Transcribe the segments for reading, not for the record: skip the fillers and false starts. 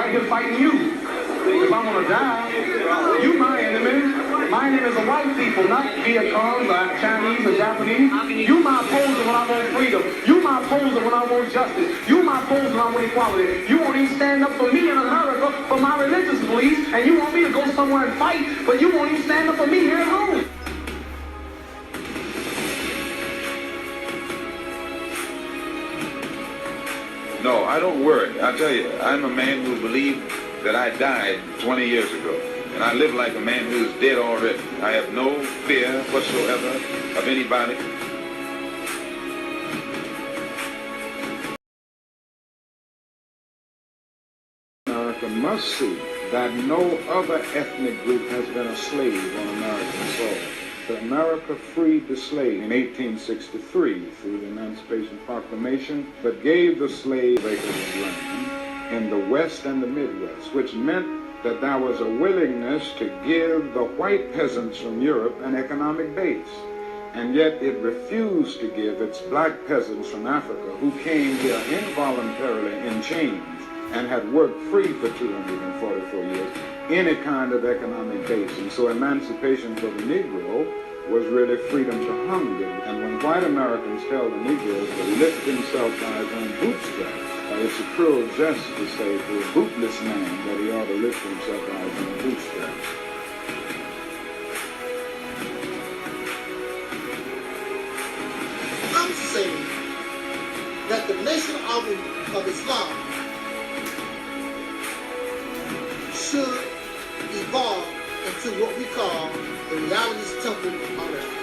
out here fighting you. If I'm gonna die, you my enemy. My enemy is the white people, not Viet Cong, Chinese or Japanese. You my opposer when I want freedom. You my opposer when I want justice. You my opposer when I want equality. You won't even stand up for me in America for my religious beliefs, and you want me to go somewhere and fight, but you won't even stand up for me here at home. No, I don't worry. I tell you, I'm a man who believed that I died 20 years ago. And I live like a man who's dead already. I have no fear whatsoever of anybody. America must see that no other ethnic group has been a slave on American soil. That America freed the slave in 1863 through the Emancipation Proclamation, but gave the slave acres of land in the West and the Midwest, which meant that there was a willingness to give the white peasants from Europe an economic base. And yet it refused to give its black peasants from Africa, who came here involuntarily in chains and had worked free for 244 years, any kind of economic base. And so emancipation for the Negro was really freedom to hunger. And when white Americans tell the Negroes to lift himself by his own bootstraps, it's a cruel jest to say to a bootless man that he ought to lift himself by his own bootstraps. I'm saying that the nation of Islam should evolve into what we call the realities temple on earth.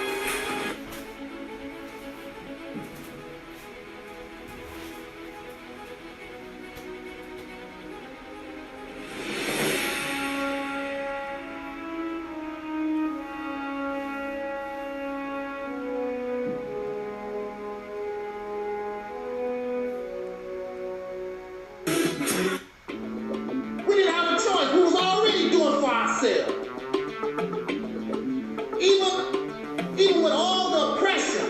Even with all the oppression,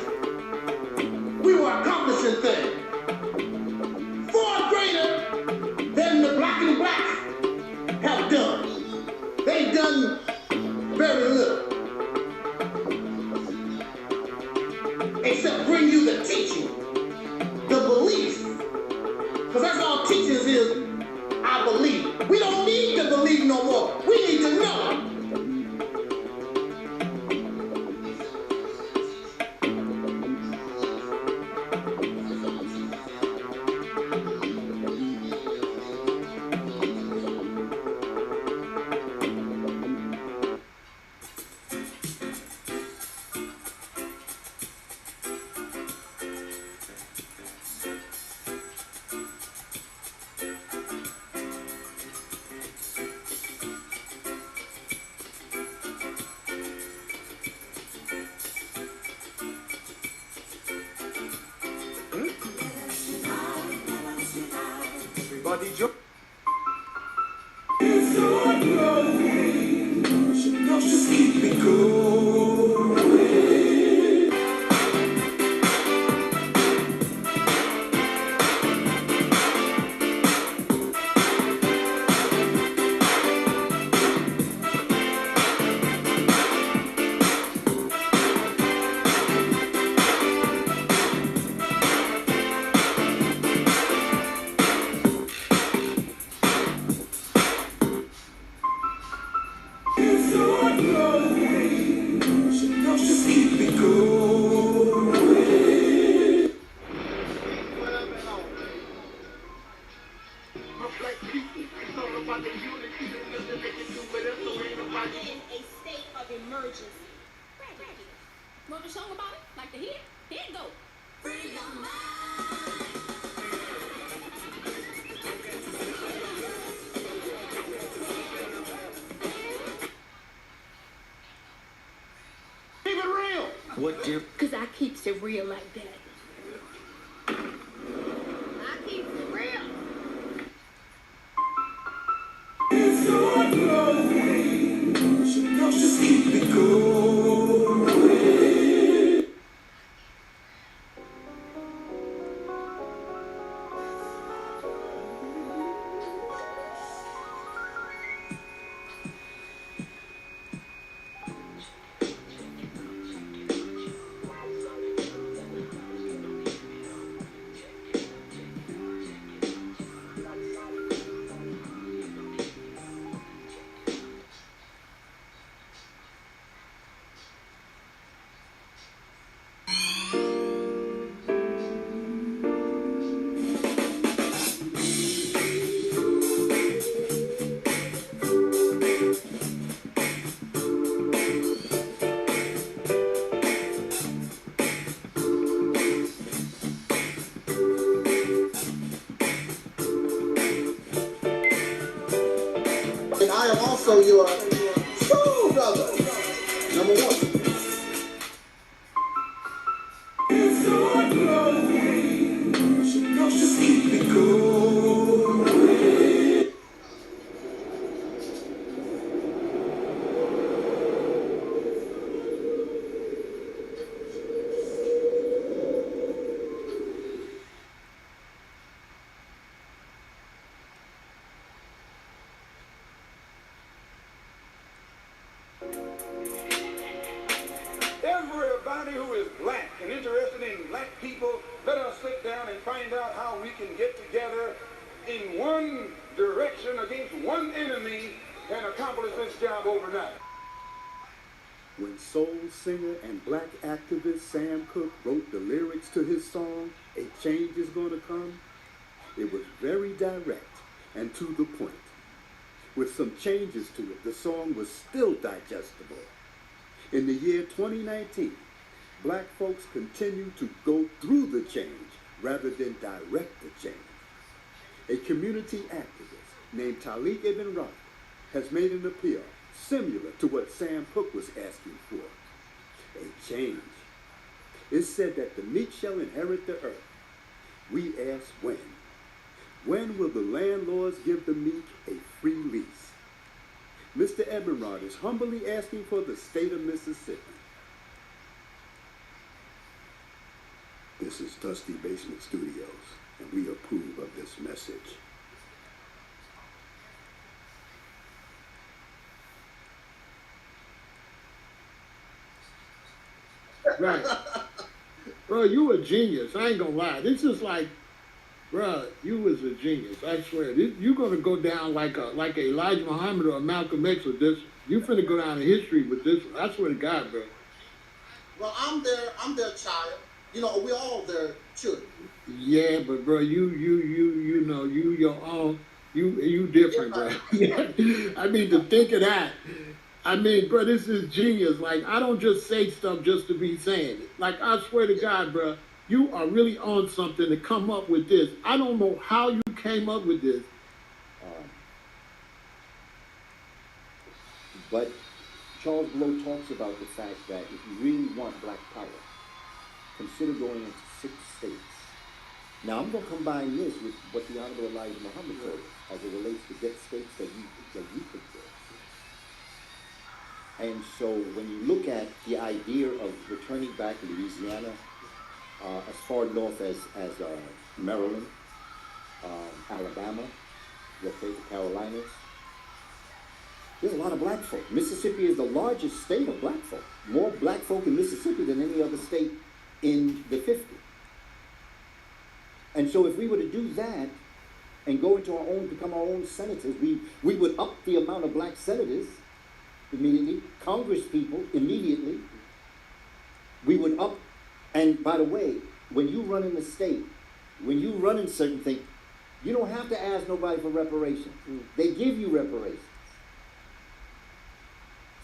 we were accomplishing things far greater than the black and black have done. They've done very little, except bring you the teaching, the belief, because that's all teachings is. I believe. We don't need to believe no more. We need to know. Everybody jump. Just keep me going. Want a song about it? Like the hit? Here it go. Free your mind. Keep it real. What, dear? Cause I keeps it real like that. I keeps it real. Just keep me going. I am also your soul brother. Number one. Just keep it going. Everybody who is black and interested in black people, let us sit down and find out how we can get together in one direction against one enemy and accomplish this job overnight. When soul singer and black activist Sam Cooke wrote the lyrics to his song, A Change Is Gonna Come, it was very direct and to the point. With some changes to it, the song was still digestible. In the year 2019, black folks continue to go through the change rather than direct the change. A community activist named Talik Ibn Rashid has made an appeal similar to what Sam Cooke was asking for. A change. It's said that the meek shall inherit the earth. We ask when. When will the landlords give the meek a free lease? Mr. Ebenrod is humbly asking for the state of Mississippi. This is Dusty Basement Studios, and we approve of this message. Right. Bro, you a genius. I ain't gonna lie. This is like, bro, you was a genius. I swear. You're gonna go down like Elijah Muhammad or Malcolm X with this. You finna go down in history with this. I swear to God, bro. Well, I'm their child. You know, we all their children. Yeah, but bro, you know, you your own. You different, bro. I mean, to think of that. I mean, bro, this is genius. Like, I don't just say stuff just to be saying it. Like, I swear to God, bro, you are really on something to come up with this. I don't know how you came up with this. But Charles Blow talks about the fact that if you really want black power, consider going into 6 states. Now, I'm going to combine this with what the Honorable Elijah Muhammad told us as it relates to get states that you could build. And so when you look at the idea of returning back Louisiana, as far north as Maryland, Alabama, the Carolinas, there's a lot of black folk. Mississippi is the largest state of black folk. More black folk in Mississippi than any other state in the 50s. And so if we were to do that and go into our own, become our own senators, we would up the amount of black senators immediately, Congress people immediately. We would up, and by the way, when you run in the state, when you run in certain things, you don't have to ask nobody for reparations. They give you reparations.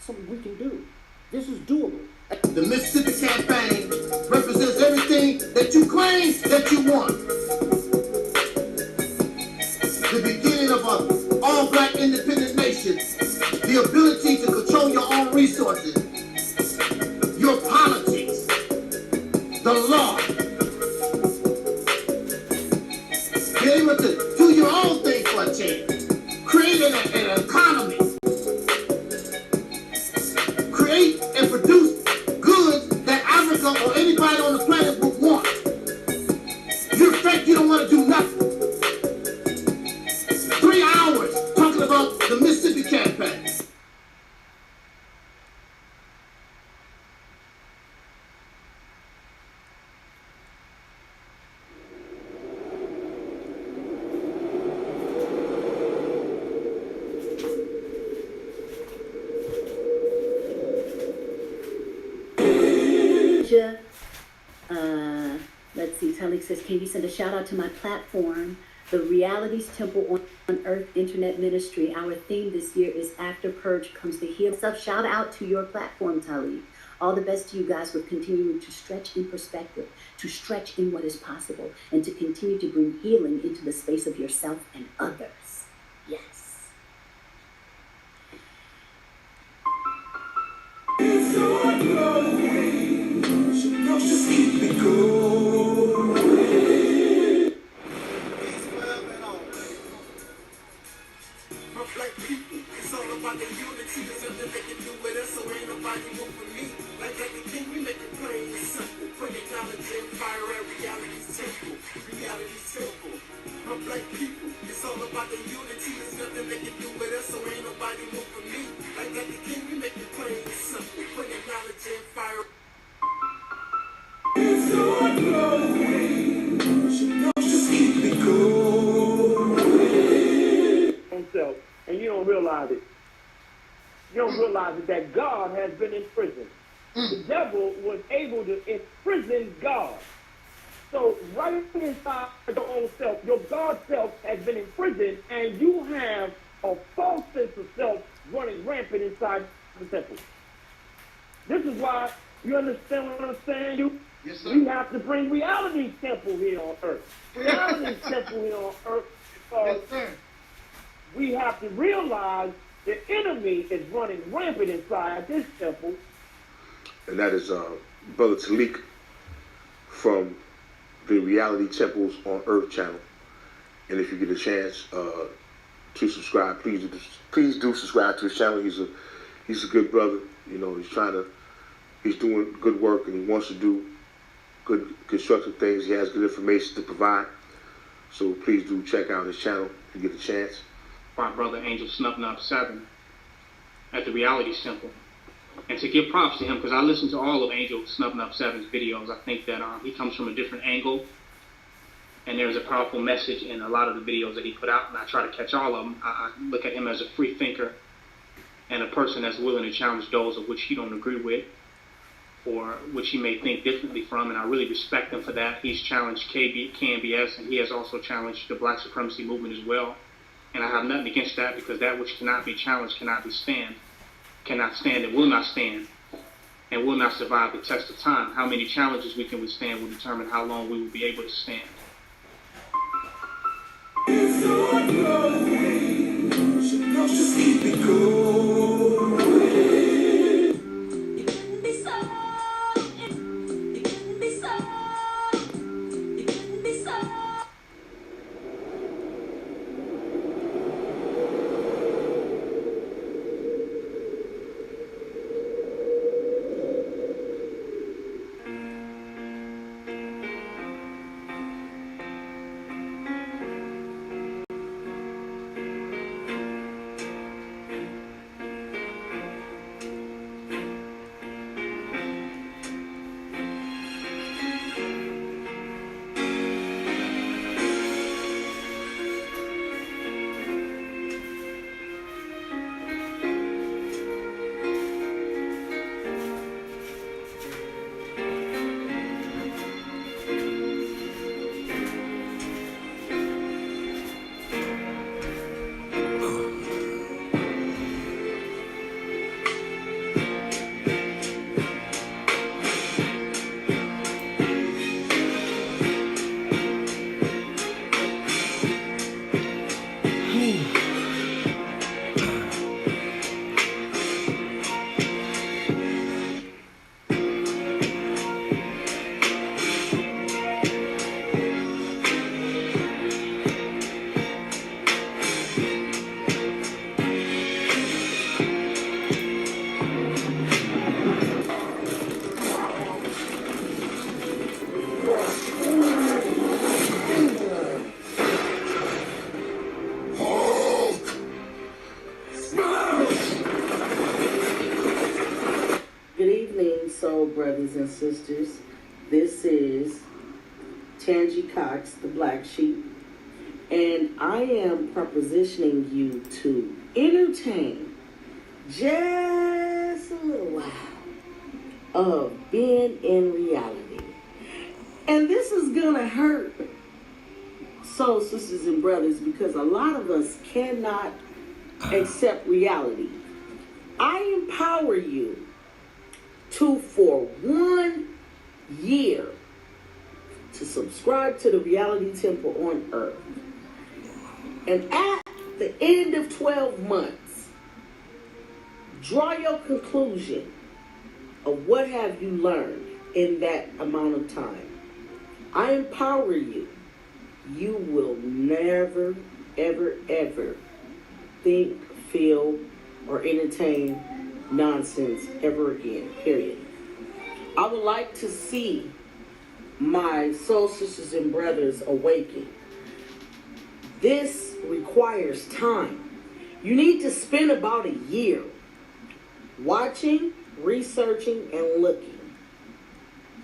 Something we can do. This is doable. The Mississippi campaign represents everything that you claim that you want. The beginning of an all-black independent nation. The ability to control your own resources. Your politics. The law. Be able to do your own thing for a change. Create an economy. Create and produce goods that Africa or anybody on the planet would want. You think you don't want to do nothing. 3 hours talking about the Mississippi campaign. Let's see, Talik says, can you send a shout out to my platform, the Realities Temple on Earth Internet Ministry? Our theme this year is After Purge Comes the Heal. So shout out to your platform, Talik. All the best to you guys with continuing to stretch in perspective, to stretch in what is possible, and to continue to bring healing into the space of yourself and others. Yes. black people. It's all about the unity. There's nothing they can do with us, so ain't nobody moving me. Like the king, we make it plain and simple. Bringing knowledge and fire at reality's temple. Reality's temple. My black people. It's all about the unity. There's nothing they can do with us, so ain't nobody moving me. Like the king, we make it plain and simple. Bringing knowledge and fire. It's so glowing. Just keep it going. Himself, and you don't realize it. You don't realize it, that God has been in prison. The devil was able to imprison God. So right inside your own self, your God self has been imprisoned, and you have a false sense of self running rampant inside the temple. This is why, you understand what I'm saying? Yes, sir. We have to bring reality's temple here on earth. Reality's temple here on earth. Yes, sir. We have to realize the enemy is running rampant inside this temple. And that is Brother Talik from the Reality Temples on Earth channel. And if you get a chance to subscribe, please do subscribe to his channel. He's a good brother. You know, he's doing good work, and he wants to do good constructive things. He has good information to provide. So please do check out his channel if you get a chance. My brother Angel Snupnup 7 at the Reality Temple. And to give props to him, because I listened to all of Angel Snupnup 7's videos. I think that he comes from a different angle, and there's a powerful message in a lot of the videos that he put out, and I try to catch all of them. I look at him as a free thinker and a person that's willing to challenge those of which he don't agree with or which he may think differently from, and I really respect him for that. He's challenged KNBS, and he has also challenged the Black Supremacy Movement as well. And I have nothing against that, because that which cannot be challenged cannot stand, and will not stand, and will not survive the test of time. How many challenges we can withstand will determine how long we will be able to stand. It's so glowing. Just keep it going. It couldn't be so. It couldn't be so. It couldn't be so. Brothers and sisters, this is Tangi Cox, the Black Sheep, and I am propositioning you to entertain just a little while of being in reality. And this is gonna hurt soul sisters and brothers, because a lot of us cannot accept reality. I empower you to, for 1 year, to subscribe to the Reality Temple on Earth. And at the end of 12 months, draw your conclusion of what have you learned in that amount of time. I empower you. You will never, ever, ever think, feel, or entertain nonsense ever again, period. I would like to see my soul sisters and brothers awaken. This requires time. You need to spend about a year watching, researching, and looking.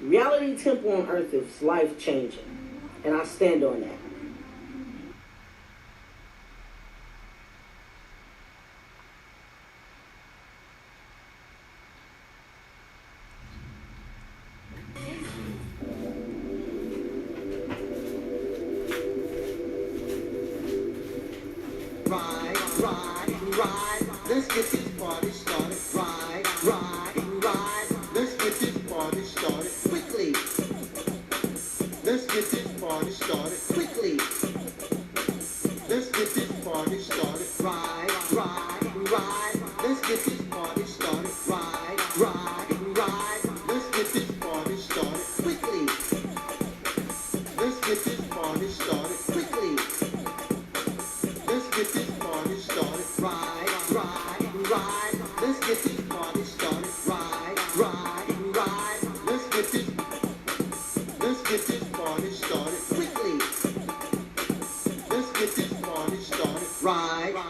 Reality Temple on Earth is life-changing, and I stand on that. Ride, let's get this party started. Ride, let's get this party started quickly. Let's get this party started quickly. Let's get this party started. Ride, let's get this party started. Ride, let's get this party started quickly. Let's get this party started quickly. Let's get this party started. Ride. Let's get this party started. Ride. Let's get this party started quickly. Let's get this party started.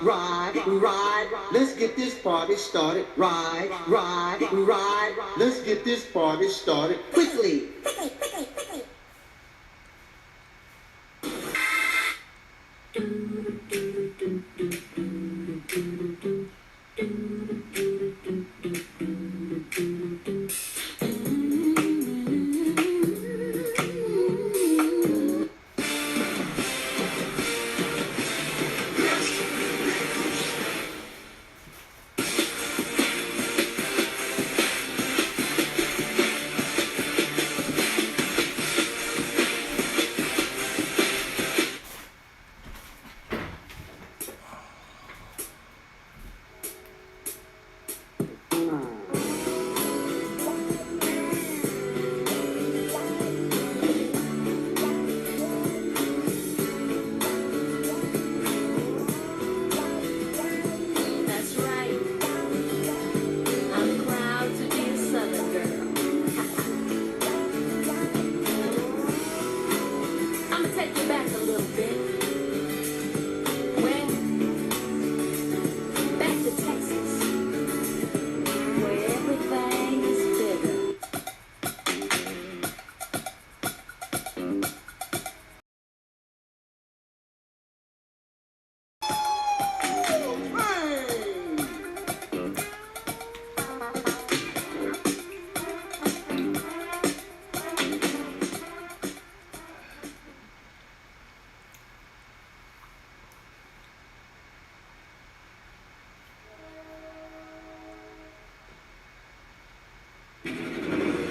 Ride. Let's get this party started. Ride. Let's get this party started quickly.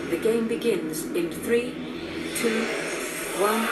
The game begins in 3, 2, 1.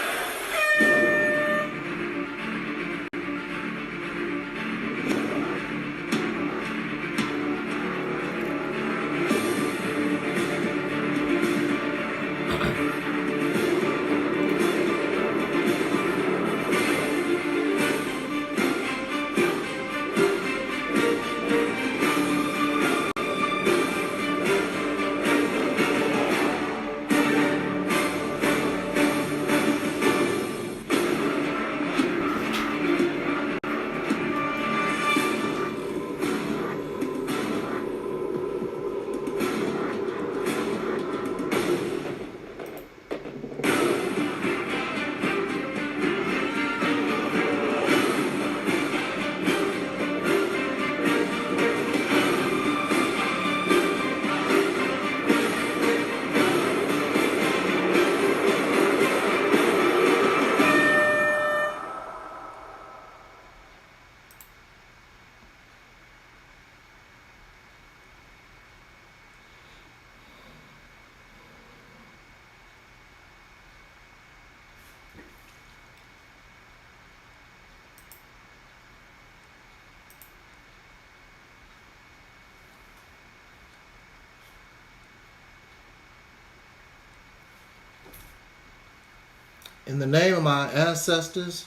In the name of my ancestors,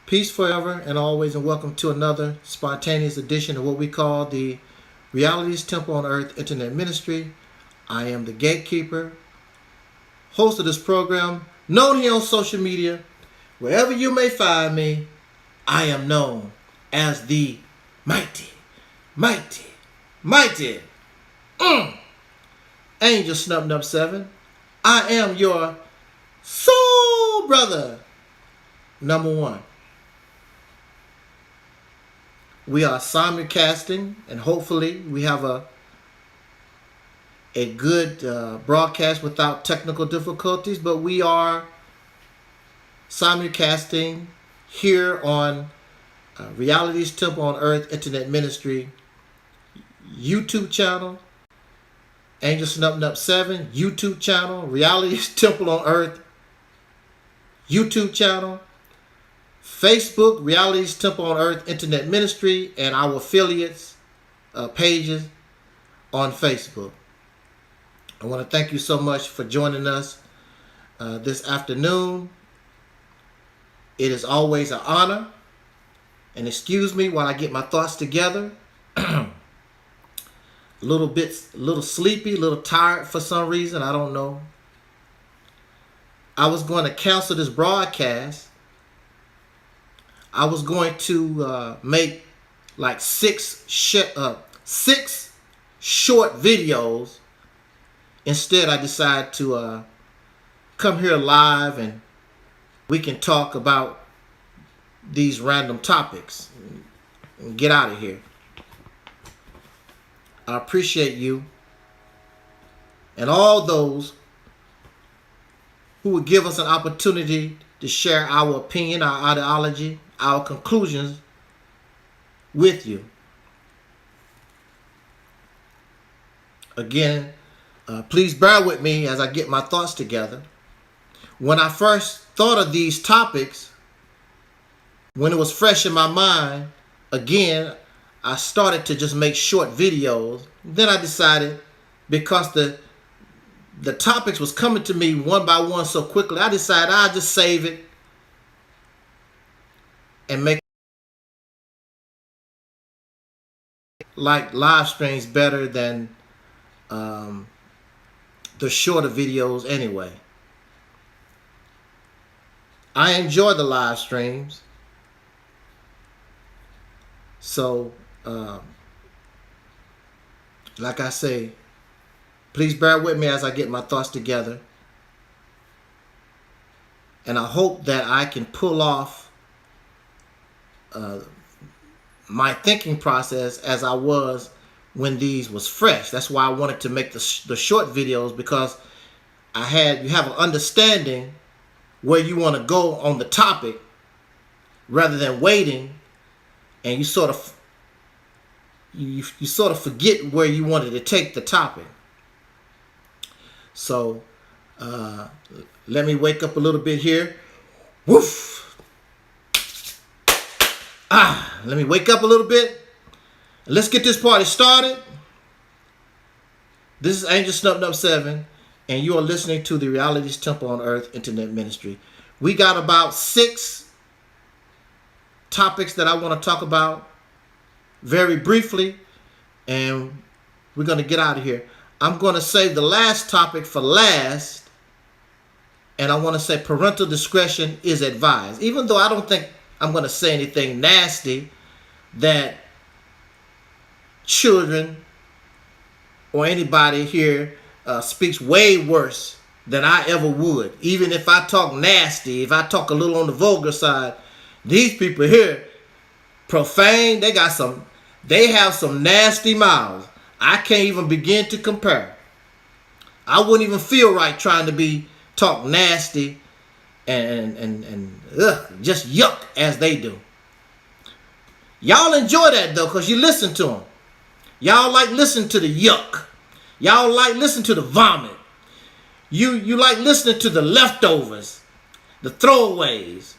Peace forever and always, and welcome to another spontaneous edition of what we call the Realities Temple on Earth Internet Ministry. I am the gatekeeper, host of this program, known here on social media. Wherever you may find me, I am known as the mighty, mighty, mighty Angel Snub 7. I am your soul brother, number one. We are simulcasting, and hopefully we have a good broadcast without technical difficulties, but we are simulcasting here on Realities Temple on Earth Internet Ministry YouTube channel, Angel Snub 7 YouTube channel, Realities Temple on Earth YouTube channel, Facebook, Realities Temple on Earth Internet Ministry, and our affiliates pages on Facebook. I want to thank you so much for joining us this afternoon. It is always an honor. And excuse me while I get my thoughts together. a little sleepy, a little tired for some reason. I don't know. I was going to cancel this broadcast. I was going to make like six short videos. Instead, I decided to come here live and we can talk about these random topics and get out of here. I appreciate you and all those who would give us an opportunity to share our opinion, our ideology, our conclusions with you. Again, please bear with me as I get my thoughts together. When I first thought of these topics, when it was fresh in my mind, again, I started to just make short videos. Then I decided, because the topics was coming to me one by one so quickly, I decided I'll just save it and make like live streams better than the shorter videos anyway. I enjoy the live streams. So, like I say, please bear with me as I get my thoughts together. And I hope that I can pull off my thinking process as I was when these was fresh. That's why I wanted to make the short videos, because you have an understanding where you want to go on the topic rather than waiting and you sort of forget where you wanted to take the topic. So let me wake up a little bit here. Woof. Let me wake up a little bit. Let's get this party started. This is Angel Snub 7, and you are listening to the Realities Temple on Earth Internet Ministry. We got about 6 topics that I want to talk about very briefly, and we're going to get out of here. I'm going to save the last topic for last, and I want to say parental discretion is advised. Even though I don't think I'm going to say anything nasty that children or anybody here speaks way worse than I ever would. Even if I talk nasty, if I talk a little on the vulgar side, these people here, profane, they have some nasty mouths. I can't even begin to compare. I wouldn't even feel right trying to talk nasty and just yuck as they do. Y'all enjoy that though, because you listen to them. Y'all like listening to the yuck. Y'all like listening to the vomit. You like listening to the leftovers, the throwaways,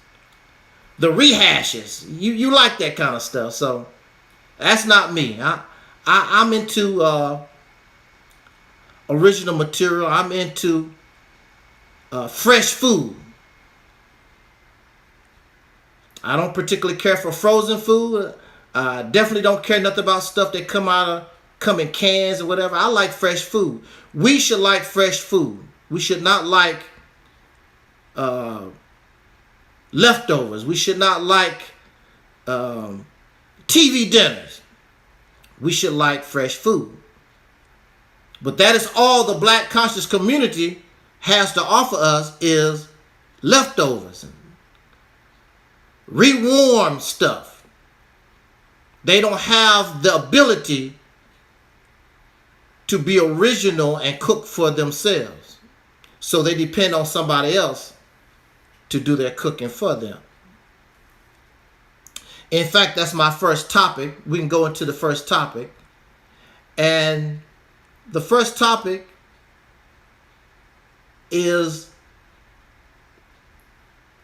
the rehashes. You like that kind of stuff. So that's not me. I'm into original material. I'm into fresh food. I don't particularly care for frozen food. I definitely don't care nothing about stuff that come in cans or whatever. I like fresh food. We should like fresh food. We should not like leftovers. We should not like TV dinners. We should like fresh food. But that is all the black conscious community has to offer us is leftovers. Rewarm stuff. They don't have the ability to be original and cook for themselves. So they depend on somebody else to do their cooking for them. In fact, that's my first topic. We can go into the first topic. And the first topic is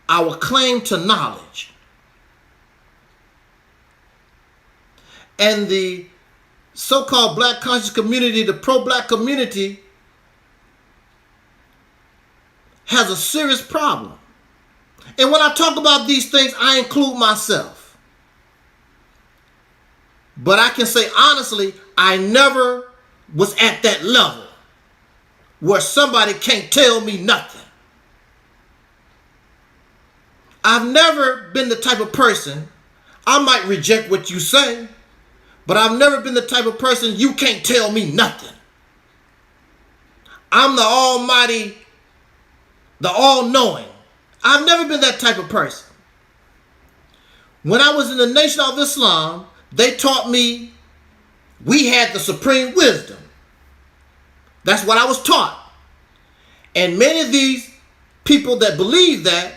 our claim to knowledge. And the so-called black conscious community, the pro-black community, has a serious problem. And when I talk about these things, I include myself. But I can say honestly, I never was at that level where somebody can't tell me nothing. I've never been the type of person, I might reject what you say, but I've never been the type of person you can't tell me nothing. I'm the almighty, the all-knowing. I've never been that type of person. When I was in the Nation of Islam, they taught me we had the supreme wisdom. That's what I was taught. And many of these people that believe that,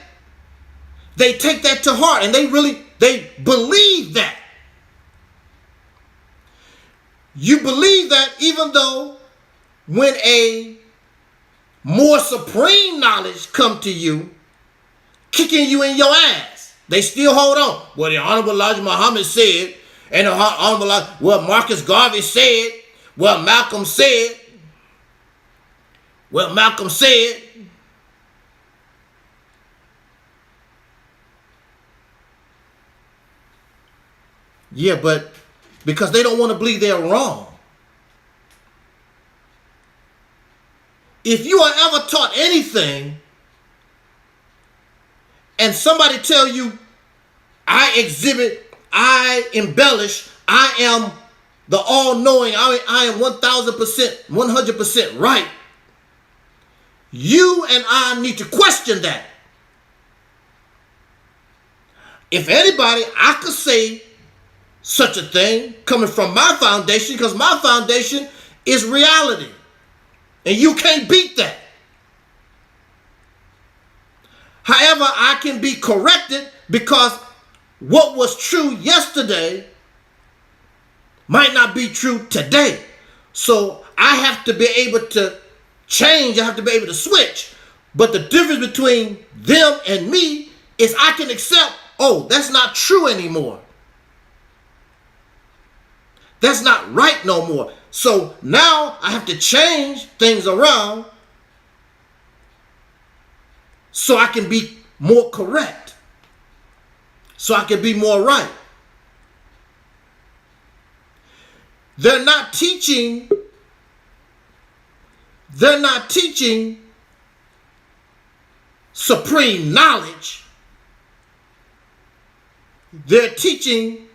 they take that to heart and they believe that. You believe that even though when a more supreme knowledge come to you, kicking you in your ass, they still hold on. Well, the Honorable Elijah Muhammad said, and the Honorable Elijah, well, Marcus Garvey said, well, Malcolm said, yeah, but because they don't want to believe they're wrong. If you are ever taught anything and somebody tell you, I exhibit, I embellish, I am the all-knowing, I am 1,000%, 100% right, you and I need to question that. If anybody, I could say such a thing coming from my foundation, because my foundation is reality. And you can't beat that. However, I can be corrected because what was true yesterday might not be true today. So I have to be able to change. I have to be able to switch. But the difference between them and me is I can accept, oh, that's not true anymore. That's not right no more. So now I have to change things around so I can be more correct. So I can be more right. They're not teaching supreme knowledge. They're teaching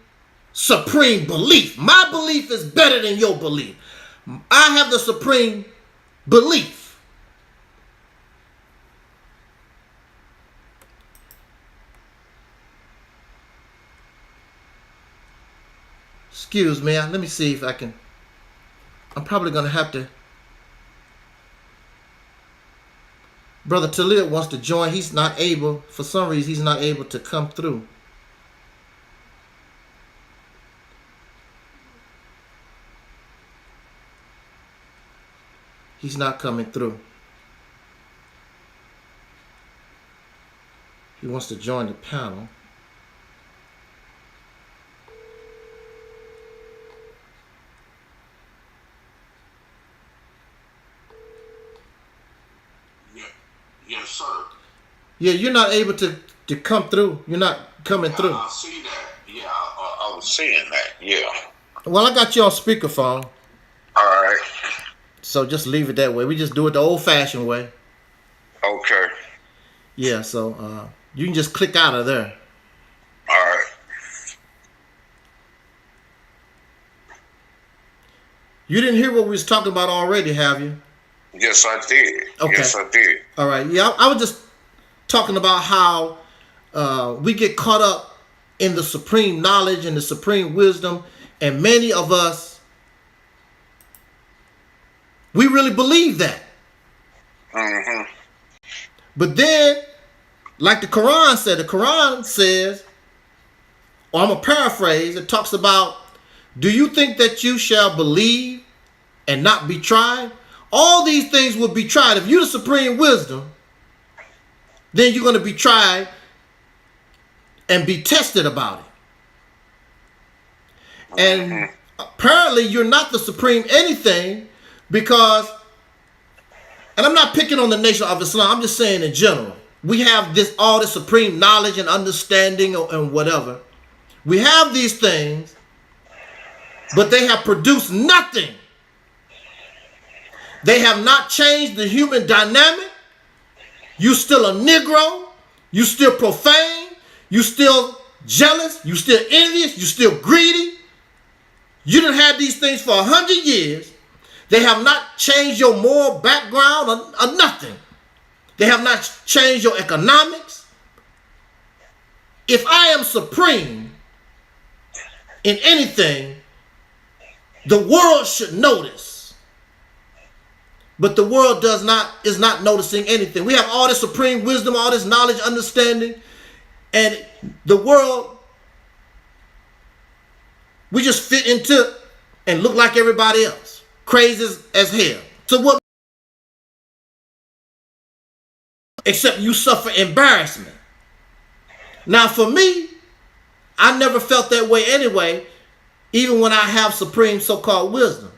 supreme belief. My belief is better than your belief. I have the supreme belief. Excuse me, let me see if I can. I'm probably going to have to. Brother Talib wants to join. He's not able, for some reason, he's not able to come through. He's not coming through. He wants to join the panel. Yes, sir. Yeah, you're not able to come through. You're not coming through. I see that. Yeah, I was seeing that. Yeah. Well, I got you on speakerphone. All right. So just leave it that way. We just do it the old-fashioned way. Okay. Yeah, so you can just click out of there. All right. You didn't hear what we was talking about already, have you? Yes, I did. Okay. Yes, I did. All right. Yeah, I was just talking about how we get caught up in the supreme knowledge and the supreme wisdom, and many of us, we really believe that. Mm-hmm. But then, like the Quran says, or I'm going to paraphrase, it talks about, do you think that you shall believe and not be tried? All these things will be tried. If you're the supreme wisdom, then you're going to be tried and be tested about it. And apparently you're not the supreme anything because, and I'm not picking on the nation of Islam, I'm just saying in general, we have all this supreme knowledge and understanding and whatever. We have these things, but they have produced nothing. They have not changed the human dynamic. You still a Negro. You still profane. You still jealous. You still envious. You still greedy. You done had these things for 100 years. They have not changed your moral background or nothing. They have not changed your economics. If I am supreme in anything, the world should notice. But the world is not noticing anything. We have all this supreme wisdom, all this knowledge, understanding, and the world, we just fit into and look like everybody else. Crazy as hell. So what? Except you suffer embarrassment. Now for me, I never felt that way anyway, even when I have supreme so-called wisdom.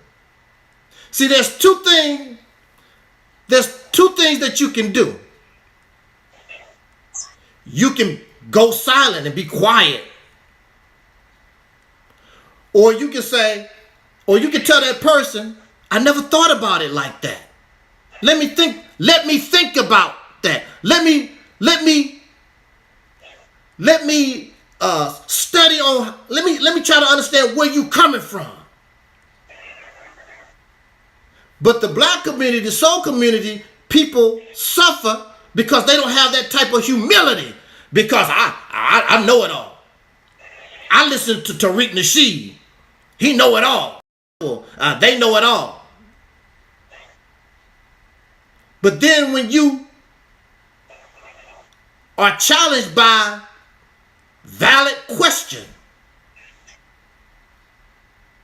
See, there's two things that you can do. You can go silent and be quiet. Or you can say, or you can tell that person, I never thought about it like that. Let me think about that. Let me study on, let me try to understand where you coming from. But the black community, the soul community, people suffer because they don't have that type of humility. Because I know it all. I listen to Tariq Nasheed. He know it all. They know it all. But then when you are challenged by valid question,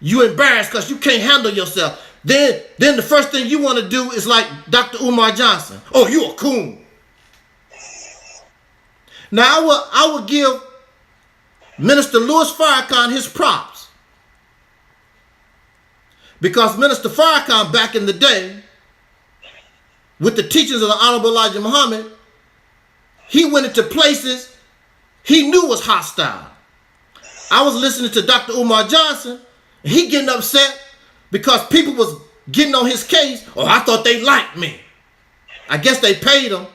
you embarrassed because you can't handle yourself. Then the first thing you want to do is like Dr. Umar Johnson. Oh, you a coon. Now I will give Minister Louis Farrakhan his props. Because Minister Farrakhan back in the day, with the teachings of the Honorable Elijah Muhammad, he went into places he knew was hostile. I was listening to Dr. Umar Johnson, and he getting upset because people was getting on his case. Oh, I thought they liked me. I guess they paid him.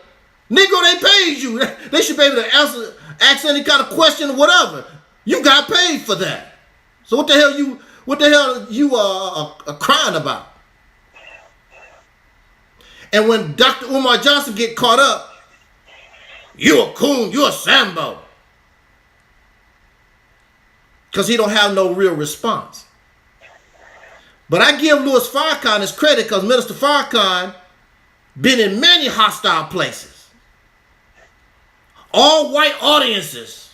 Negro, they paid you. They should be able to ask any kind of question or whatever. You got paid for that. So what the hell you are crying about? And when Dr. Umar Johnson get caught up, you a coon, you a Sambo. Because he don't have no real response. But I give Louis Farrakhan his credit because Minister Farrakhan been in many hostile places. All white audiences.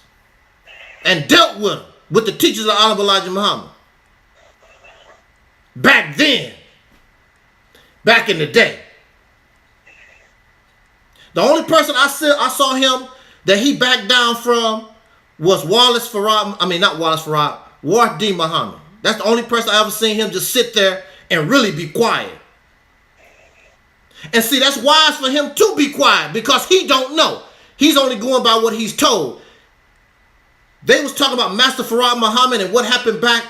And dealt with them, with the teachers of Honorable Elijah Muhammad. Back then. Back in the day. The only person I saw him that he backed down from was Wallace Farad. I mean, not Wallace Farad. Ward D. Muhammad. That's the only person I ever seen him just sit there and really be quiet. And see, that's wise for him to be quiet because he don't know. He's only going by what he's told. they was talking about Master Farad Muhammad and what happened back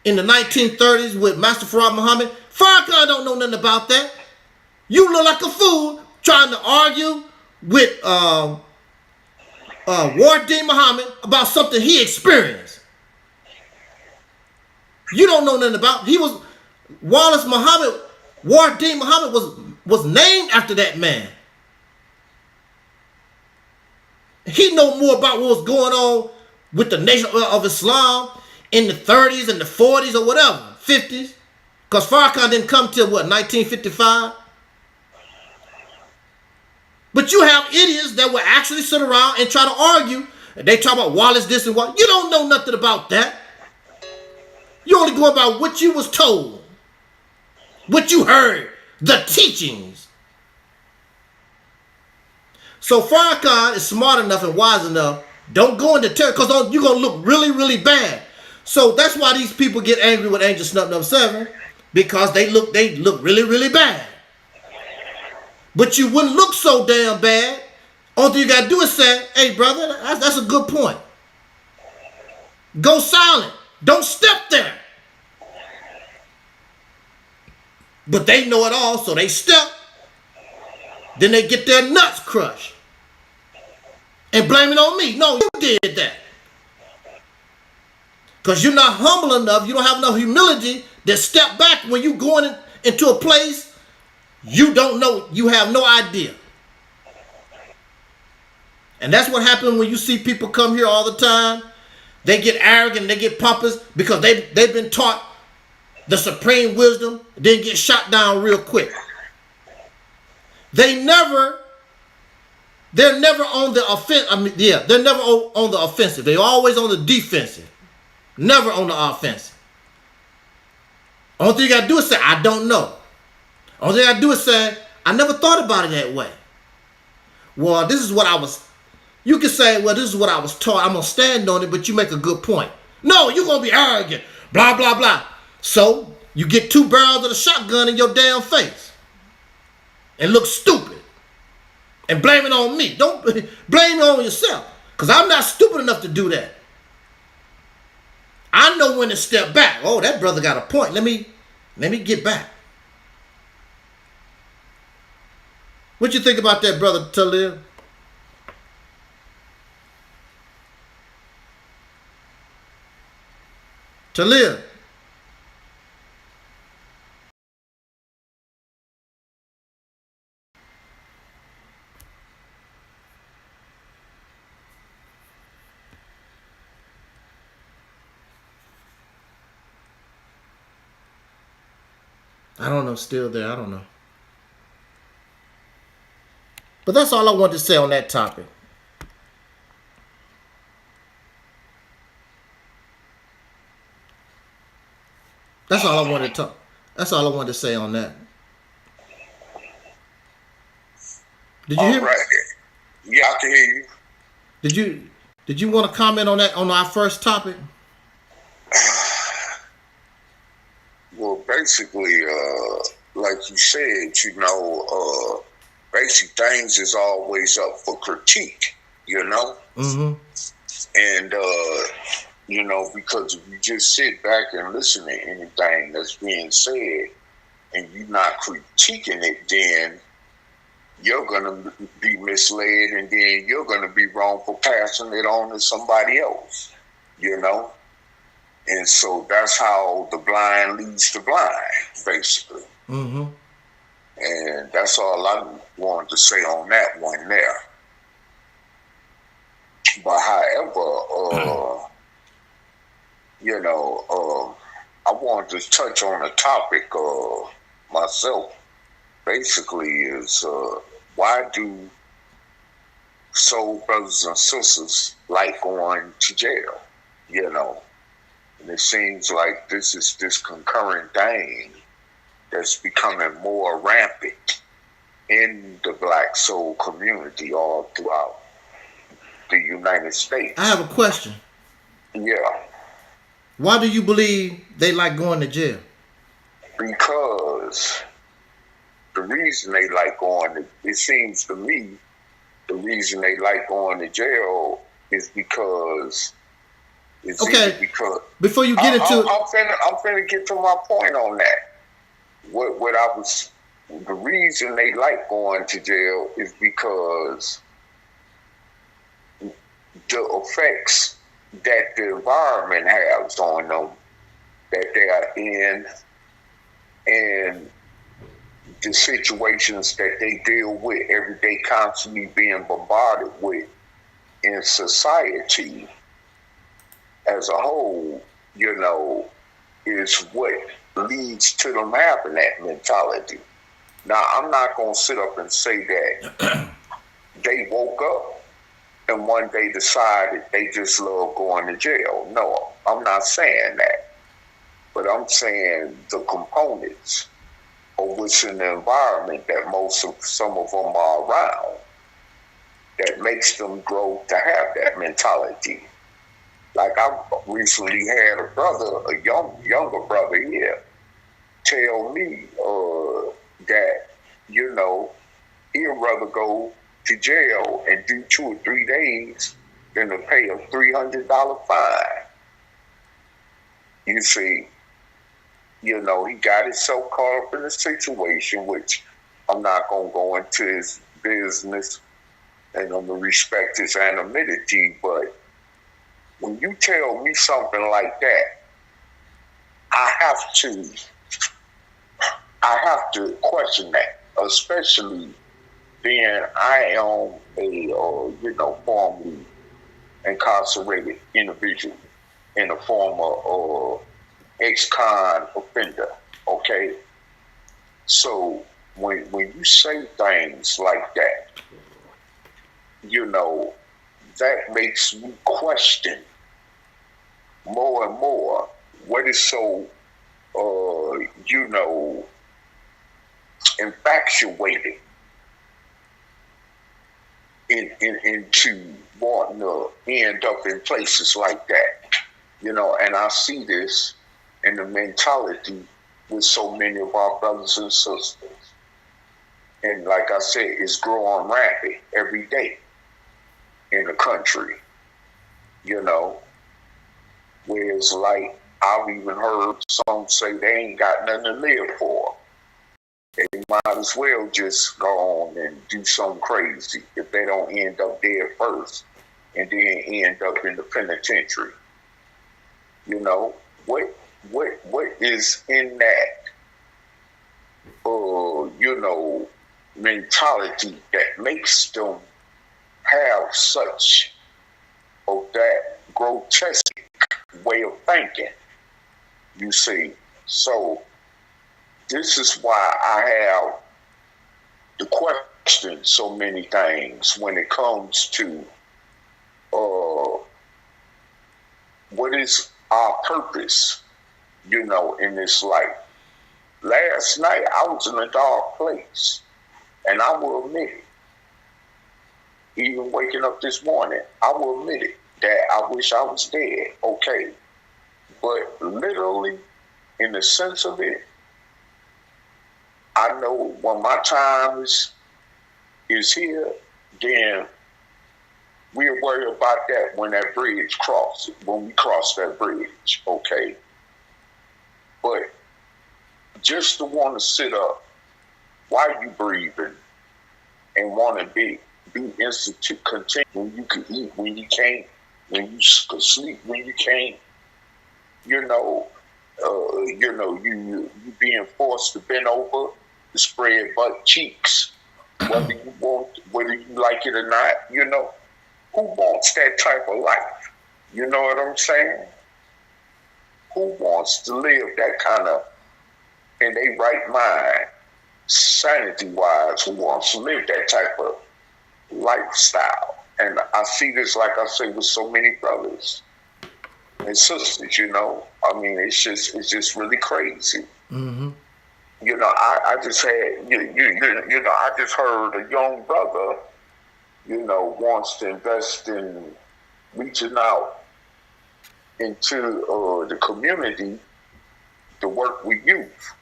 in the 1930s with Master Farad Muhammad. Farrakhan don't know nothing about that. You look like a fool trying to argue with Wardeen Muhammad about something he experienced. You don't know nothing about. He was Wallace Muhammad. Wardeen Muhammad was named after that man. He know more about what was going on with the Nation of Islam in the 30s and the 40s or whatever, 50s. Because Farrakhan didn't come till what, 1955? But you have idiots that will actually sit around and try to argue. They talk about Wallace this and what. You don't know nothing about that. You only go about what you was told, what you heard, the teachings. So Farrakhan is smart enough and wise enough. Don't go into terror because you're going to look really, really bad. So that's why these people get angry with Angel Snub Number 7, because they look really, really bad. But you wouldn't look so damn bad. All you got to do is say, hey, brother, that's a good point. Go silent. Don't step there. But they know it all, so they step. Then they get their nuts crushed. And blame it on me. No, you did that. Because you're not humble enough. You don't have enough humility to step back when you're going into a place you don't know. You have no idea. And that's what happens when you see people come here all the time. They get arrogant. They get pompous because they've been taught the supreme wisdom, then get shot down real quick. They're never on the offense. They're never on the offensive. They're always on the defensive. Never on the offensive. Only thing you gotta do is say, I don't know. Only thing I gotta do is say, I never thought about it that way. Well, this is what I was. You can say, well, this is what I was taught. I'm gonna stand on it, but you make a good point. No, you're gonna be arrogant. Blah, blah, blah. So you get 2 barrels of the shotgun in your damn face and look stupid and blame it on me. Don't blame it on yourself, because I'm not stupid enough to do that. I know when to step back. Oh, that brother got a point. Let me get back. What you think about that, brother Talib? Talib. I don't know, still there, I don't know. But that's all I wanted to say on that topic. That's all I wanted to talk. That's all I wanted to say on that. Did you hear me? Yeah, I can hear you. Did you want to comment on that, on our first topic? Well, basically, like you said, basic things is always up for critique, Mm-hmm. And, because if you just sit back and listen to anything that's being said and you're not critiquing it, then you're going to be misled, and then you're going to be wrong for passing it on to somebody else, And so that's how the blind leads the blind, basically. Mm-hmm. And that's all I wanted to say on that one there. But however, I wanted to touch on a topic myself. Basically, is why do soul brothers and sisters like going to jail? And it seems like this is this concurrent thing that's becoming more rampant in the black soul community all throughout the United States. I have a question. Yeah. Why do you believe they like going to jail? Because the reason they like going to, it seems to me, the reason they like going to jail is because it's Okay. either because Before you get into I'm finna get to my point on that. The reason they like going to jail is because the effects that the environment has on them, that they are in, and the situations that they deal with every day, constantly being bombarded with in society as a whole, is what leads to them having that mentality. Now, I'm not going to sit up and say that they woke up and one day decided they just love going to jail. No, I'm not saying that. But I'm saying the components of what's in the environment that some of them are around that makes them grow to have that mentality. Like I recently had a brother, a younger brother here, tell me that, he'd rather go to jail and do 2 or 3 days than to pay a $300 fine. You see, he got himself caught up in a situation, which I'm not going to go into his business, and I'm going to respect his anonymity, but when you tell me something like that, I have to question that, especially being I am a formerly incarcerated individual and a former ex-con offender. Okay, so when you say things like that, that makes me question more and more what is so infatuated into wanting to end up in places like that. And I see this in the mentality with so many of our brothers and sisters. And like I said, it's growing rapid every day in the country, whereas like I've even heard some say they ain't got nothing to live for. They might as well just go on and do something crazy if they don't end up dead first and then end up in the penitentiary. What is in that mentality that makes them have such of that grotesque way of thinking, you see. So this is why I have to question so many things when it comes to what is our purpose, in this life. Last night I was in a dark place, and I will admit it. Even waking up this morning, I will admit it, that I wish I was dead, okay. But literally, in the sense of it, I know when my time is here, then we'll worry about that when that bridge crosses, when we cross that bridge, okay. But just to want to sit up while you breathing and want to be continue when you can eat, when you can't, when you can sleep, when you can't, you being forced to bend over to spread butt cheeks, whether you like it or not, who wants that type of life? You know what I'm saying? Who wants to live that kind of, in their right mind, sanity-wise, who wants to live that type of lifestyle? And I see this, like I say, with so many brothers and sisters, I mean, it's just really crazy. Mm-hmm. I just had, I just heard a young brother, wants to invest in reaching out into the community to work with youth.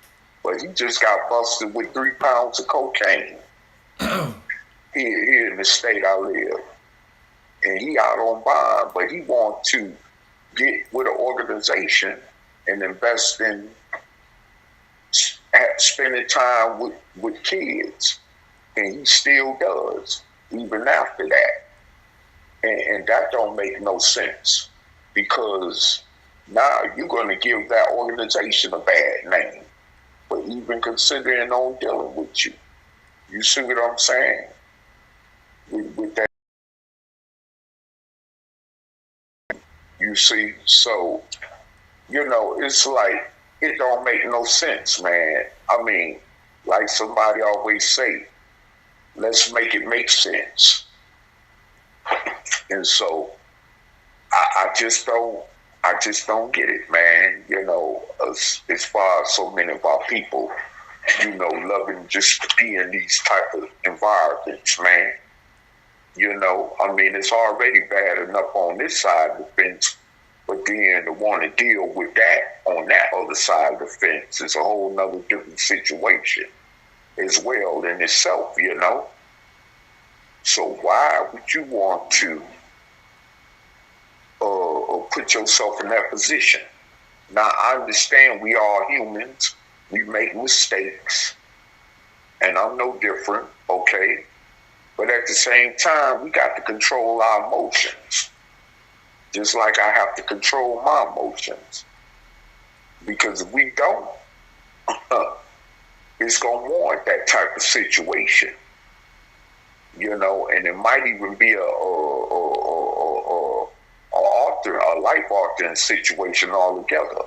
But he just got busted with 3 pounds of cocaine here in the state I live. and he out on bond, but he want to get with an organization and invest in spending time with kids, and he still does even after that, and that don't make no sense, because now you're going to give that organization a bad name for even considering on dealing with you. You see what I'm saying? With that, you see, so it's like it don't make no sense, man. I mean, like somebody always say, let's make it make sense. And so I just don't get it, man. As far as so many of our people, loving just to be in these type of environments, man. I mean, it's already bad enough on this side of the fence, but then to want to deal with that on that other side of the fence is a whole nother different situation as well in itself, So why would you want to put yourself in that position? Now, I understand we are humans. We make mistakes. And I'm no different, okay? But at the same time, we got to control our emotions. Just like I have to control my emotions. Because if we don't, it's going to warrant that type of situation. And it might even be a life-altering situation altogether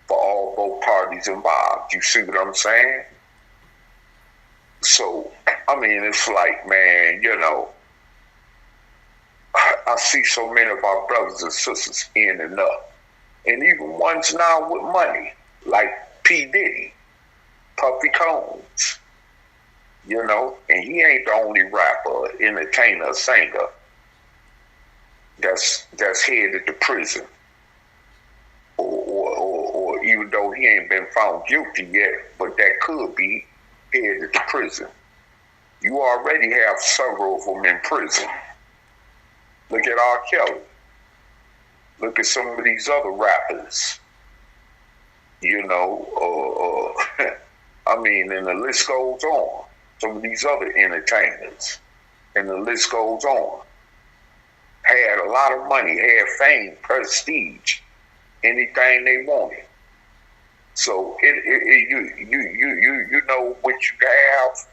for both parties involved. You see what I'm saying? So, I mean, it's like, man, I see so many of our brothers and sisters ending up. And even ones now with money, like P. Diddy, Puffy Combs, and he ain't the only rapper, entertainer, singer that's headed to prison. Or even though he ain't been found guilty yet, but that could be headed to prison. You already have several of them in prison. Look at R. Kelly. Look at some of these other rappers. I mean, and the list goes on. Some of these other entertainers, and the list goes on. Had a lot of money, had fame, prestige, anything they wanted. So you know what you have,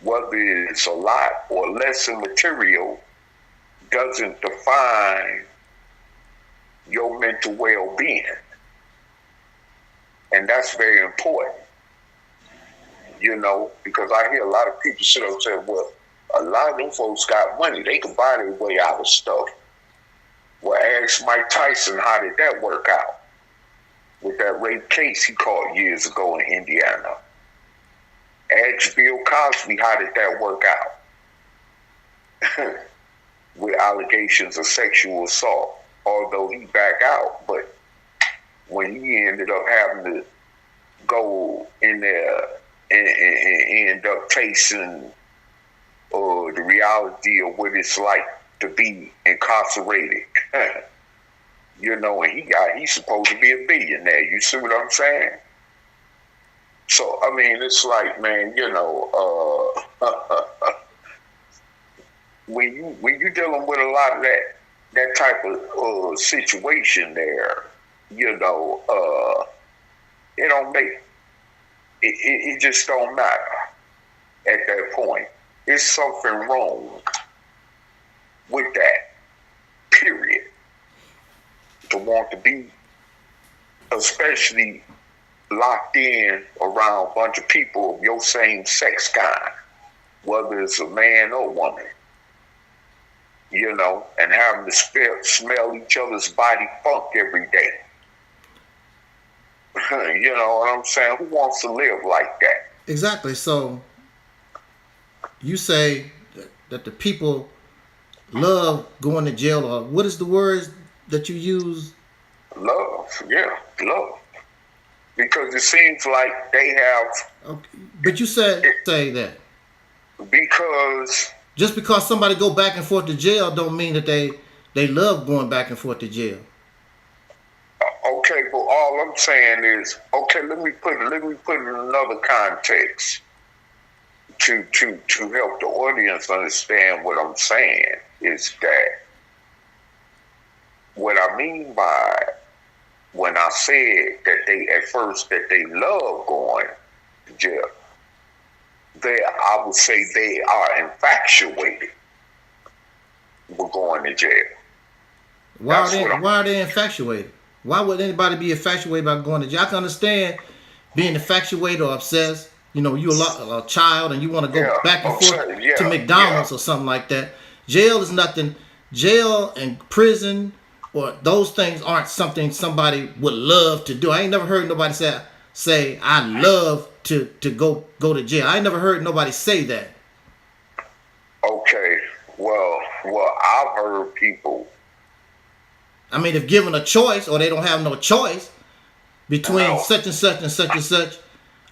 whether it's a lot or less in material, doesn't define your mental well-being. And that's very important, because I hear a lot of people sit up and say, well, a lot of them folks got money. They can buy their way out of stuff. Well, ask Mike Tyson, how did that work out? With that rape case he caught years ago in Indiana. Ask Bill Cosby, how did that work out? With allegations of sexual assault, although he backed out. But when he ended up having to go in there and end up facing the reality of what it's like to be incarcerated, and he's supposed to be a billionaire. You see what I'm saying? So, I mean, it's like, man, when you're dealing with a lot of that type of situation there, it don't make it just don't matter at that point. There's something wrong with that, period. To want to be, especially locked in around a bunch of people of your same sex kind, whether it's a man or woman, and having to smell each other's body funk every day. You know what I'm saying? Who wants to live like that? Exactly. So you say that the people love going to jail, or what is the words that you use? Love, yeah, love. Because it seems like they have. Okay. But you say that. Because Just because somebody go back and forth to jail don't mean that they love going back and forth to jail. Okay, but all I'm saying is, okay, let me put it in another context to help the audience understand what I'm saying is that what I mean by when I said that they at first that they love going to jail, I would say they are infatuated with going to jail. Why are they infatuated? Why would anybody be infatuated about going to jail? I can understand being infatuated or obsessed. You know, you're a child and you want to go back and forth to McDonald's or something like that. Jail is nothing. Jail and prison or those things aren't something somebody would love to do. I ain't never heard nobody say I love to go to jail. I ain't never heard nobody say that. Okay, well, I've heard people. I mean, if given a choice or they don't have no choice between such and such and such and such,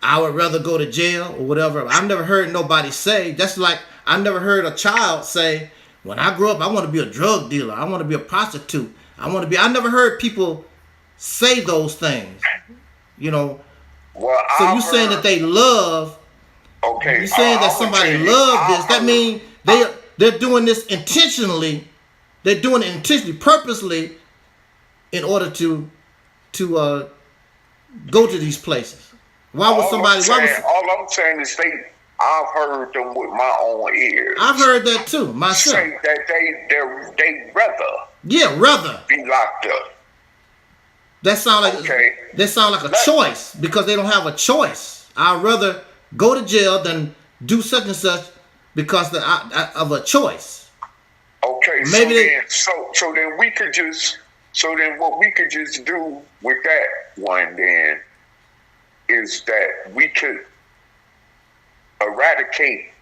I would rather go to jail or whatever. I've never heard nobody say. That's like I never heard a child say, when I grow up, I want to be a drug dealer. I want to be a prostitute. I never heard people say those things. You know. Well, so you saying that they love. Okay. You saying that somebody love this. That means they're doing this intentionally. They're doing it intentionally, purposely, in order to go to these places. Why would somebody? All I'm saying is I've heard them with my own ears. I've heard that too myself. Say that they rather be locked up. That sound like a choice because they don't have a choice. I'd rather go to jail than do such and such because of a choice. Okay, so then what we could just do with that one then is that we could eradicate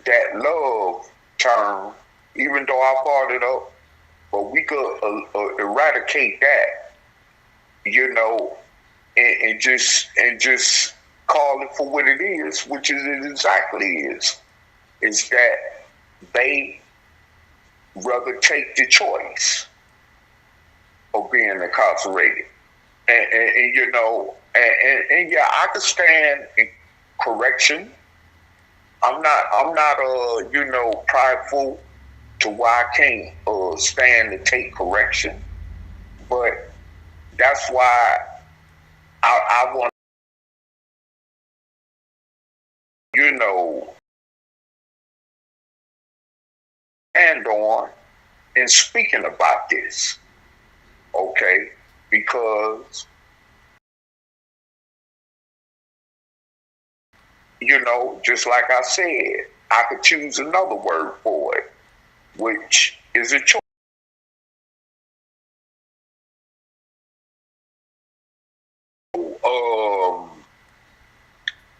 that love term, even though I brought it up, but we could eradicate that, you know, and just call it for what it is, which it exactly is that they rather take the choice of being incarcerated, and you know, and yeah, I could stand in correction. I'm not you know, prideful to why I can't stand to take correction, but that's why I want, you know, stand on in speaking about this, okay? Because, you know, just like I said, I could choose another word for it, which is a choice.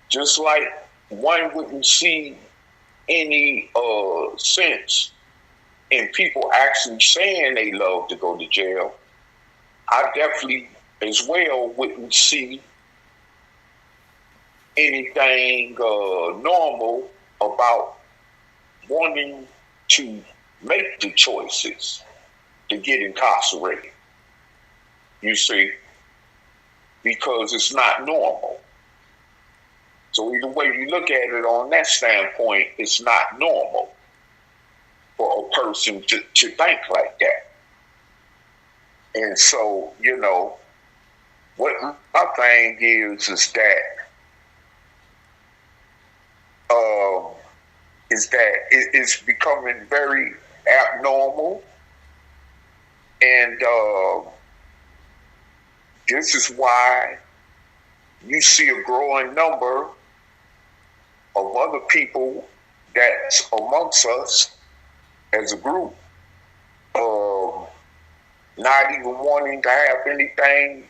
Just like one wouldn't see any sense in people actually saying they love to go to jail, I definitely as well wouldn't see anything normal about wanting to make the choices to get incarcerated. You see, because it's not normal. So either way you look at it on that standpoint, it's not normal for a person to think like that. And so, you know, what my thing is that it's becoming very abnormal, and this is why you see a growing number of other people that's amongst us as a group, not even wanting to have anything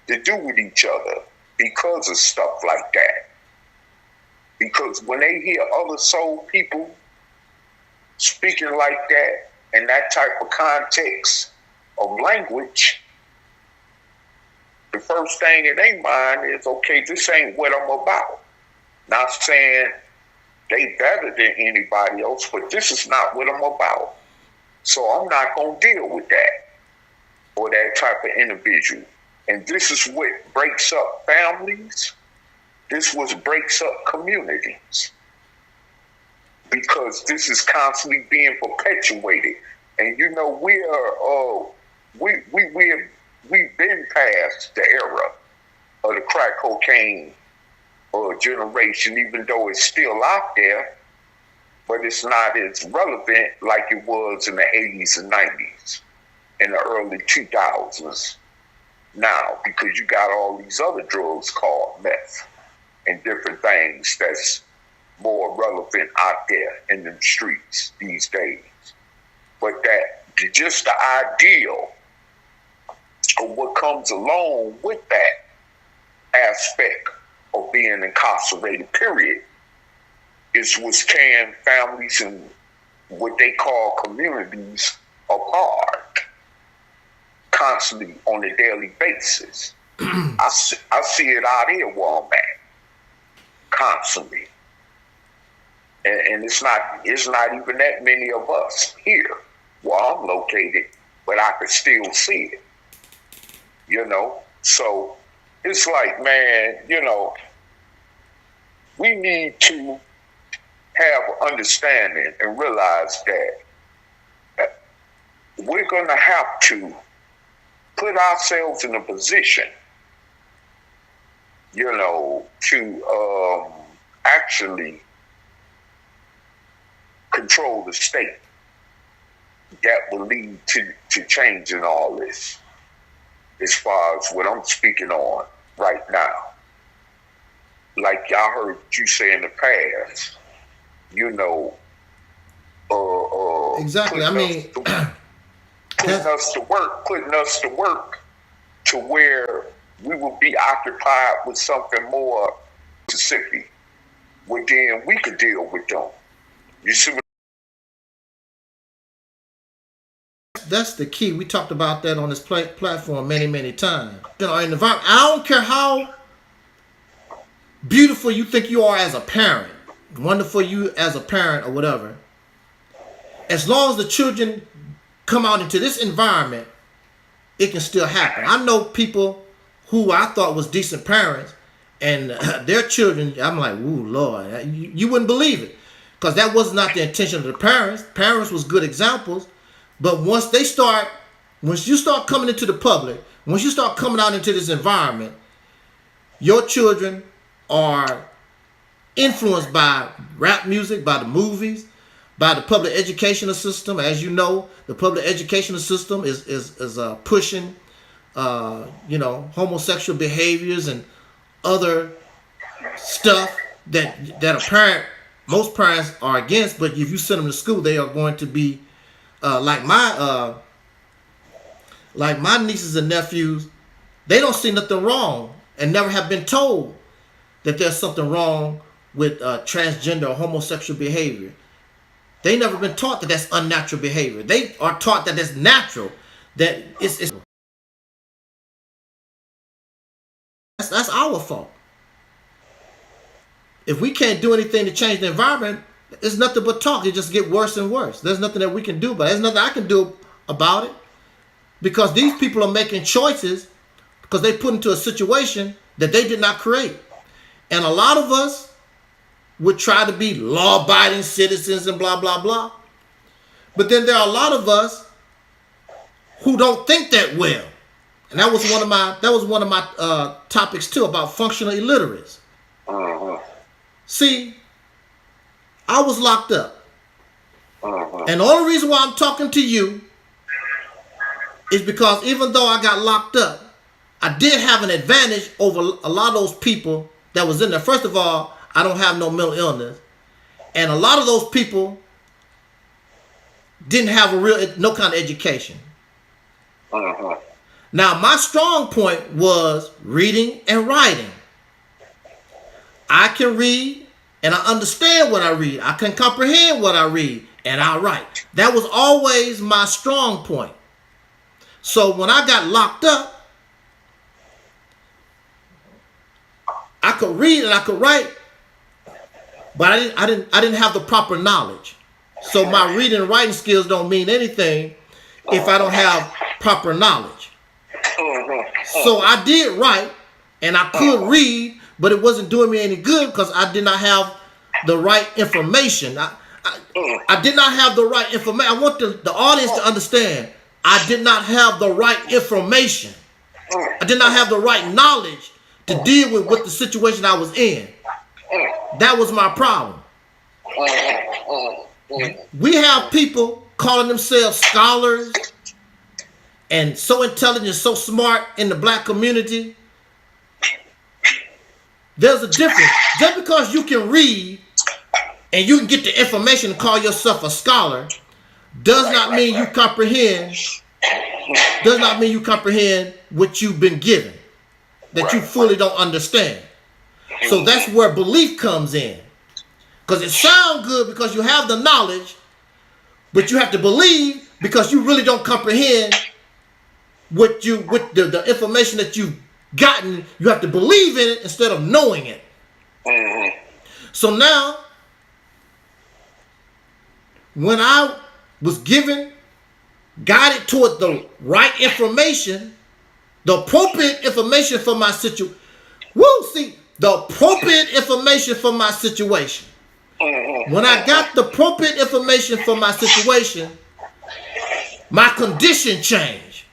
to do with each other because of stuff like that. Because when they hear other soul people speaking like that in that type of context of language, the first thing in their mind is, okay, this ain't what I'm about. Not saying they better than anybody else, but this is not what I'm about. So I'm not going to deal with that or that type of individual. And this is what breaks up families. This is what breaks up communities. Because this is constantly being perpetuated. And you know, we've been past the era of the crack cocaine generation, even though it's still out there, but it's not as relevant like it was in the 80s and 90s, in the early 2000s now, because you got all these other drugs called meth and different things that's more relevant out there in the streets these days. But that just the ideal of what comes along with that aspect of being incarcerated, period, is what's tearing families and what they call communities apart constantly on a daily basis. I see it out here where I'm at constantly. And it's not even that many of us here where I'm located, but I can still see it. You know? So it's like, man, you know, we need to have understanding and realize that we're going to have to put ourselves in a position, you know, to actually control the state that will lead to change in all this, as far as what I'm speaking on right now. Like y'all heard you say in the past, you know, exactly. I mean, putting us to work to where we will be occupied with something more specific, where then we could deal with them. You see what? That's the key. We talked about that on this platform many times. You know, in the environment, I don't care how beautiful you think you are as a parent, wonderful you as a parent or whatever, as long as the children come out into this environment, it can still happen. I know people who I thought was decent parents, and their children, I'm like, ooh, Lord, you wouldn't believe it. Because that was not the intention of the parents. Parents was good examples. But once you start coming into the public, once you start coming out into this environment, your children are influenced by rap music, by the movies, by the public educational system. As you know, the public educational system is pushing, you know, homosexual behaviors and other stuff that most parents are against. But if you send them to school, they are going to be like my nieces and nephews. They don't see nothing wrong and never have been told that there's something wrong with transgender or homosexual behavior. They never been taught that that's unnatural behavior. They are taught that it's natural, that it's that's our fault. If we can't do anything to change the environment, it's nothing but talk. It just get worse and worse. There's nothing that we can do, but there's nothing I can do about it, because these people are making choices because they put into a situation that they did not create. And a lot of us would try to be law-abiding citizens and blah, blah, blah. But then there are a lot of us who don't think that well. And that was one of my topics too, about functional illiterates. See, I was locked up. And the only reason why I'm talking to you is because even though I got locked up, I did have an advantage over a lot of those people that was in there. First of all, I don't have no mental illness. And a lot of those people didn't have no kind of education. Now, my strong point was reading and writing. I can read and I understand what I read. I can comprehend what I read and I write. That was always my strong point. So when I got locked up, I could read and I could write, but I didn't have the proper knowledge. So my reading and writing skills don't mean anything if I don't have proper knowledge. So I did write and I could read, but it wasn't doing me any good because I did not have the right information. I did not have the right information. I want the audience to understand. I did not have the right information. I did not have the right knowledge to deal with the situation I was in. That was my problem. We have people calling themselves scholars and so intelligent, so smart in the black community. There's a difference. Just because you can read and you can get the information and call yourself a scholar does not mean you comprehend. Does not mean you comprehend what you've been given, that you fully don't understand. So that's where belief comes in. Because it sounds good because you have the knowledge, but you have to believe because you really don't comprehend with the information that you've gotten. You have to believe in it instead of knowing it. So now, when I was guided toward the right information, the appropriate information for my situation. The appropriate information for my situation. When I got the appropriate information for my situation, my condition changed.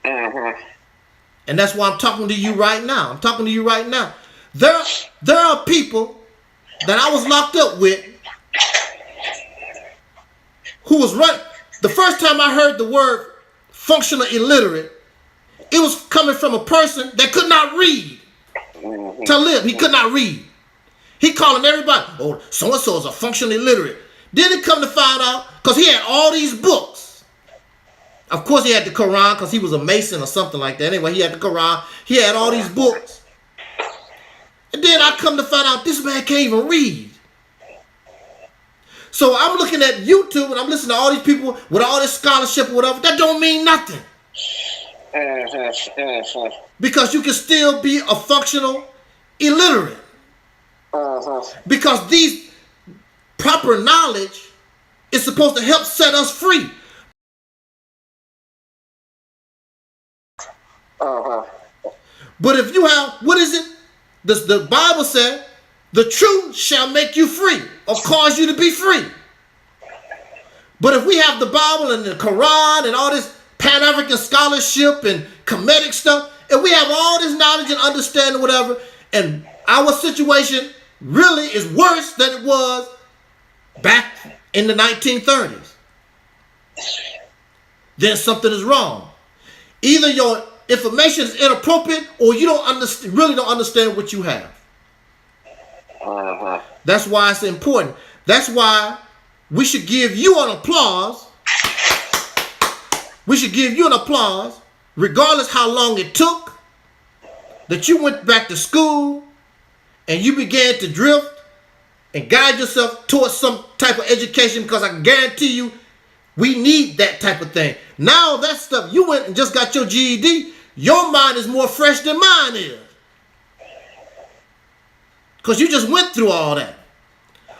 And that's why I'm talking to you right now. I'm talking to you right now. There are people that I was locked up with who was running. The first time I heard the word functional illiterate, it was coming from a person that could not read. To live, he could not read. He calling everybody, oh, so-and-so is a functional illiterate. Then it come to find out, because he had all these books. Of course he had the Quran, because he was a Mason or something like that. Anyway, he had the Quran. He had all these books. And then I come to find out this man can't even read. So I'm looking at YouTube and I'm listening to all these people with all this scholarship or whatever. That don't mean nothing. Because you can still be a functional illiterate. Because these proper knowledge is supposed to help set us free. But if you have, what is it? The Bible said, the truth shall make you free or cause you to be free. But if we have the Bible and the Quran and all this Pan-African scholarship and Kemetic stuff, and we have all this knowledge and understanding, whatever, and our situation really is worse than it was back in the 1930s, then something is wrong. Either your information is inappropriate or you really don't understand what you have. That's why it's important. That's why we should give you an applause. We should give you an applause, regardless how long it took, that you went back to school and you began to drift and guide yourself towards some type of education, because I can guarantee you we need that type of thing. Now that stuff, you went and just got your GED, your mind is more fresh than mine is. Because you just went through all that.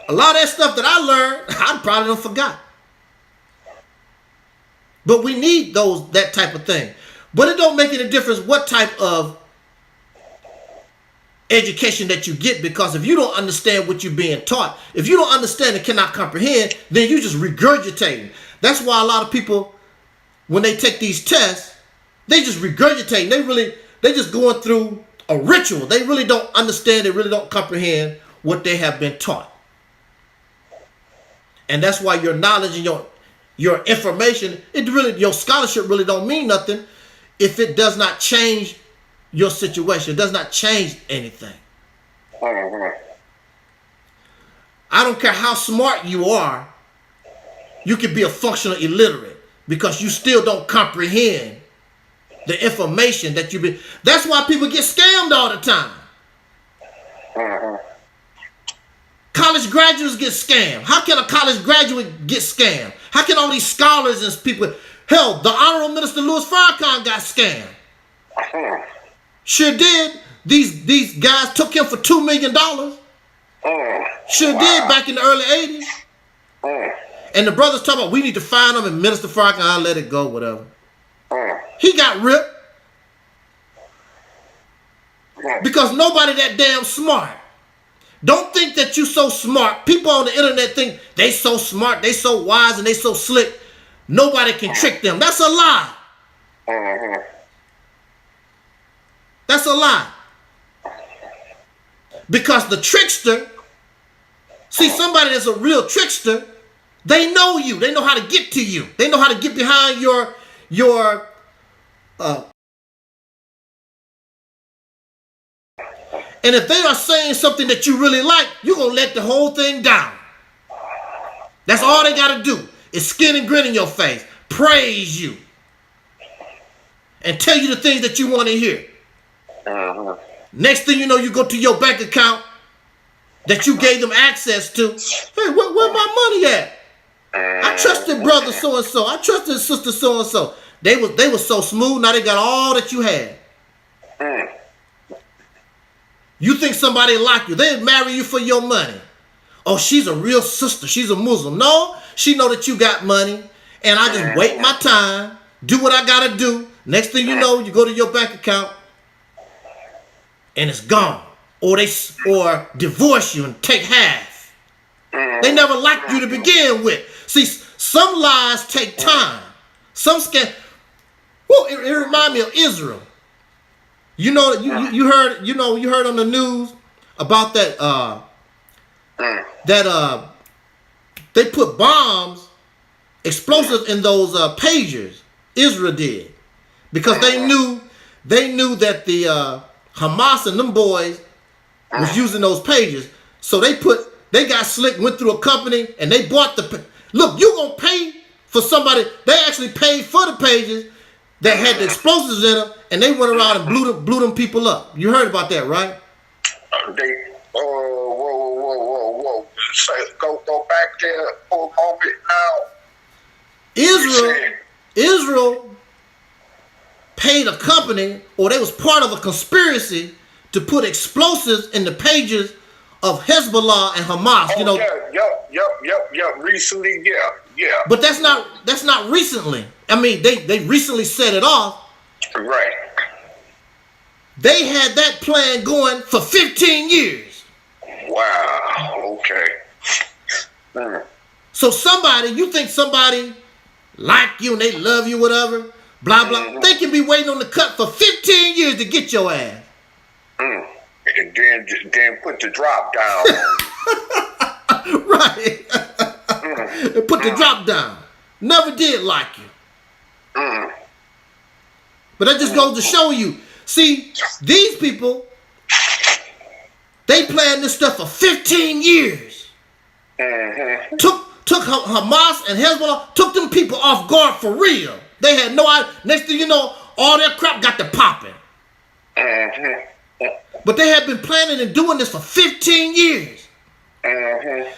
A lot of that stuff that I learned, I probably don't forgot. But we need that type of thing. But it don't make any difference what type of education that you get, because if you don't understand what you're being taught, if you don't understand and cannot comprehend, then you just regurgitating. That's why a lot of people, when they take these tests, they just regurgitating. They just going through a ritual. They really don't understand. They really don't comprehend what they have been taught. And that's why your knowledge and your information, your scholarship really don't mean nothing if it does not change your situation. It does not change anything. I don't care how smart you are, you can be a functional illiterate because you still don't comprehend the information that you've been. That's why people get scammed all the time. College graduates get scammed. How can a college graduate get scammed? How can all these scholars and people? Hell, the Honorable Minister Louis Farrakhan got scammed. Sure did. These guys took him for $2 million. Sure did back in the early 80s. And the brothers talking about we need to find them and Minister Farrakhan, I'll let it go, whatever. He got ripped. Because nobody that damn smart. Don't think that you so smart. People on the internet think they so smart, they so wise, and they so slick. Nobody can trick them. That's a lie. That's a lie. Because the trickster, see, somebody that's a real trickster, they know you. They know how to get to you. They know how to get behind your and if they are saying something that you really like, you're going to let the whole thing down. That's all they got to do is skin and grin in your face, praise you, and tell you the things that you want to hear. Next thing you know, you go to your bank account that you gave them access to. Hey, where my money at? I trusted brother so-and-so. I trusted sister so-and-so. They were so smooth. Now they got all that you had. You think somebody like you, they'd marry you for your money. Oh, she's a real sister. She's a Muslim. No, she know that you got money. And I just wait my time, do what I got to do. Next thing you know, you go to your bank account and it's gone. Or divorce you and take half. They never liked you to begin with. See, some lies take time. Some scam. Well, it reminds me of Israel. You know, you heard on the news about that they put bombs, explosives in those pagers. Israel did, because they knew that the Hamas and them boys was using those pages. So they got slick, went through a company and they bought look, you gonna pay for somebody. They actually paid for the pages that had the explosives in them, and they went around and blew them people up. You heard about that, right? Whoa. Say, go back there for a moment now. Israel paid a company, or they was part of a conspiracy to put explosives in the pages of Hezbollah and Hamas. Oh, you know. Yep. Recently, yeah. But that's not recently. I mean, they recently set it off. Right. They had that plan going for 15 years. Wow. Okay. So you think somebody like you and they love you, whatever, blah, blah. They can be waiting on the cut for 15 years to get your ass. And then put the drop down. Right. Put the drop down. Never did like you. But that just goes to show you. See, these people, they planned this stuff for 15 years. Took Hamas and Hezbollah, took them people off guard for real. They had no idea. Next thing you know, all their crap got to popping. But they had been planning and doing this for 15 years.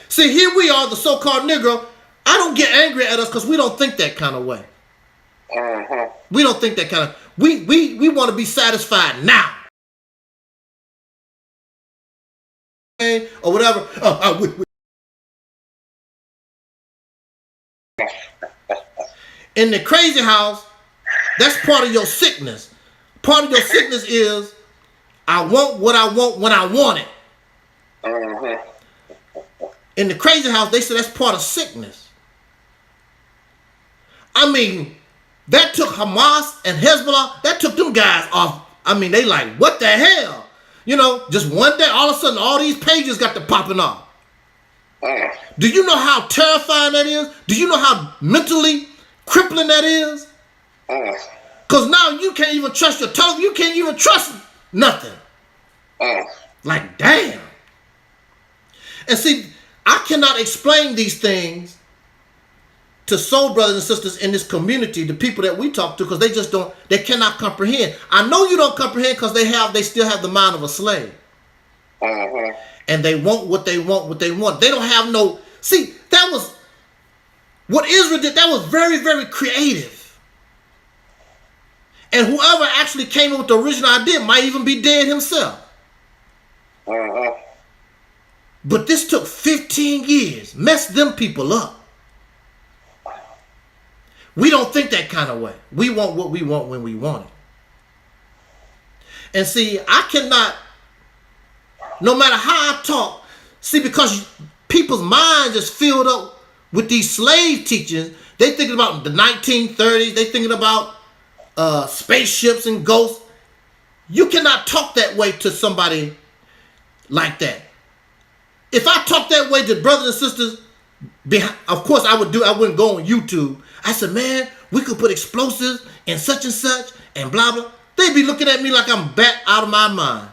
See, here we are, the so-called Negro. I don't get angry at us because we don't think that kind of way. We don't think that kind of. We want to be satisfied now. Or whatever. In the crazy house, that's part of your sickness. Part of your sickness is I want what I want when I want it. In the crazy house, they say that's part of sickness. I mean, that took Hamas and Hezbollah, that took them guys off. I mean, they like, what the hell? You know, just one day, all of a sudden, all these pages got to popping off. Do you know how terrifying that is? Do you know how mentally crippling that is? Because now you can't even trust your television. You can't even trust nothing. Like, damn. And see, I cannot explain these things to soul brothers and sisters in this community, the people that we talk to, because they just don't, they cannot comprehend. I know you don't comprehend because they still have the mind of a slave. And they want what they want. They don't have no, see, that was, what Israel did, that was very, very creative. And whoever actually came up with the original idea might even be dead himself. But this took 15 years. Messed them people up. We don't think that kind of way. We want what we want when we want it. And see, I cannot, no matter how I talk, see, because people's minds is filled up with these slave teachings. They thinking about the 1930s. They thinking about spaceships and ghosts. You cannot talk that way to somebody like that. If I talk that way to brothers and sisters, of course I wouldn't go on YouTube. I said, man, we could put explosives and such and blah, blah. They'd be looking at me like I'm back out of my mind.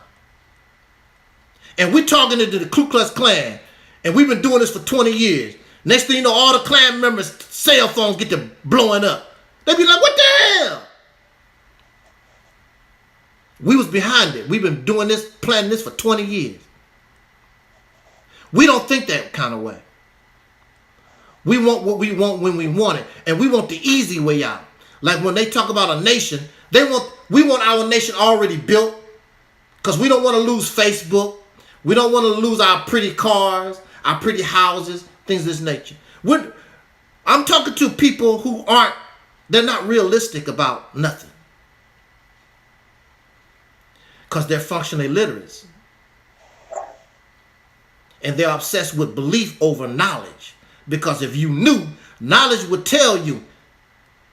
And we're talking to the Ku Klux Klan. And we've been doing this for 20 years. Next thing you know, all the Klan members' cell phones get to blowing up. They'd be like, what the hell? We was behind it. We've been doing this, planning this for 20 years. We don't think that kind of way. We want what we want when we want it. And we want the easy way out. Like when they talk about a nation, we want our nation already built. Because we don't want to lose Facebook. We don't want to lose our pretty cars, our pretty houses, things of this nature. I'm talking to people who they're not realistic about nothing. Because they're functionally literate. And they're obsessed with belief over knowledge. Because if you knew, knowledge would tell you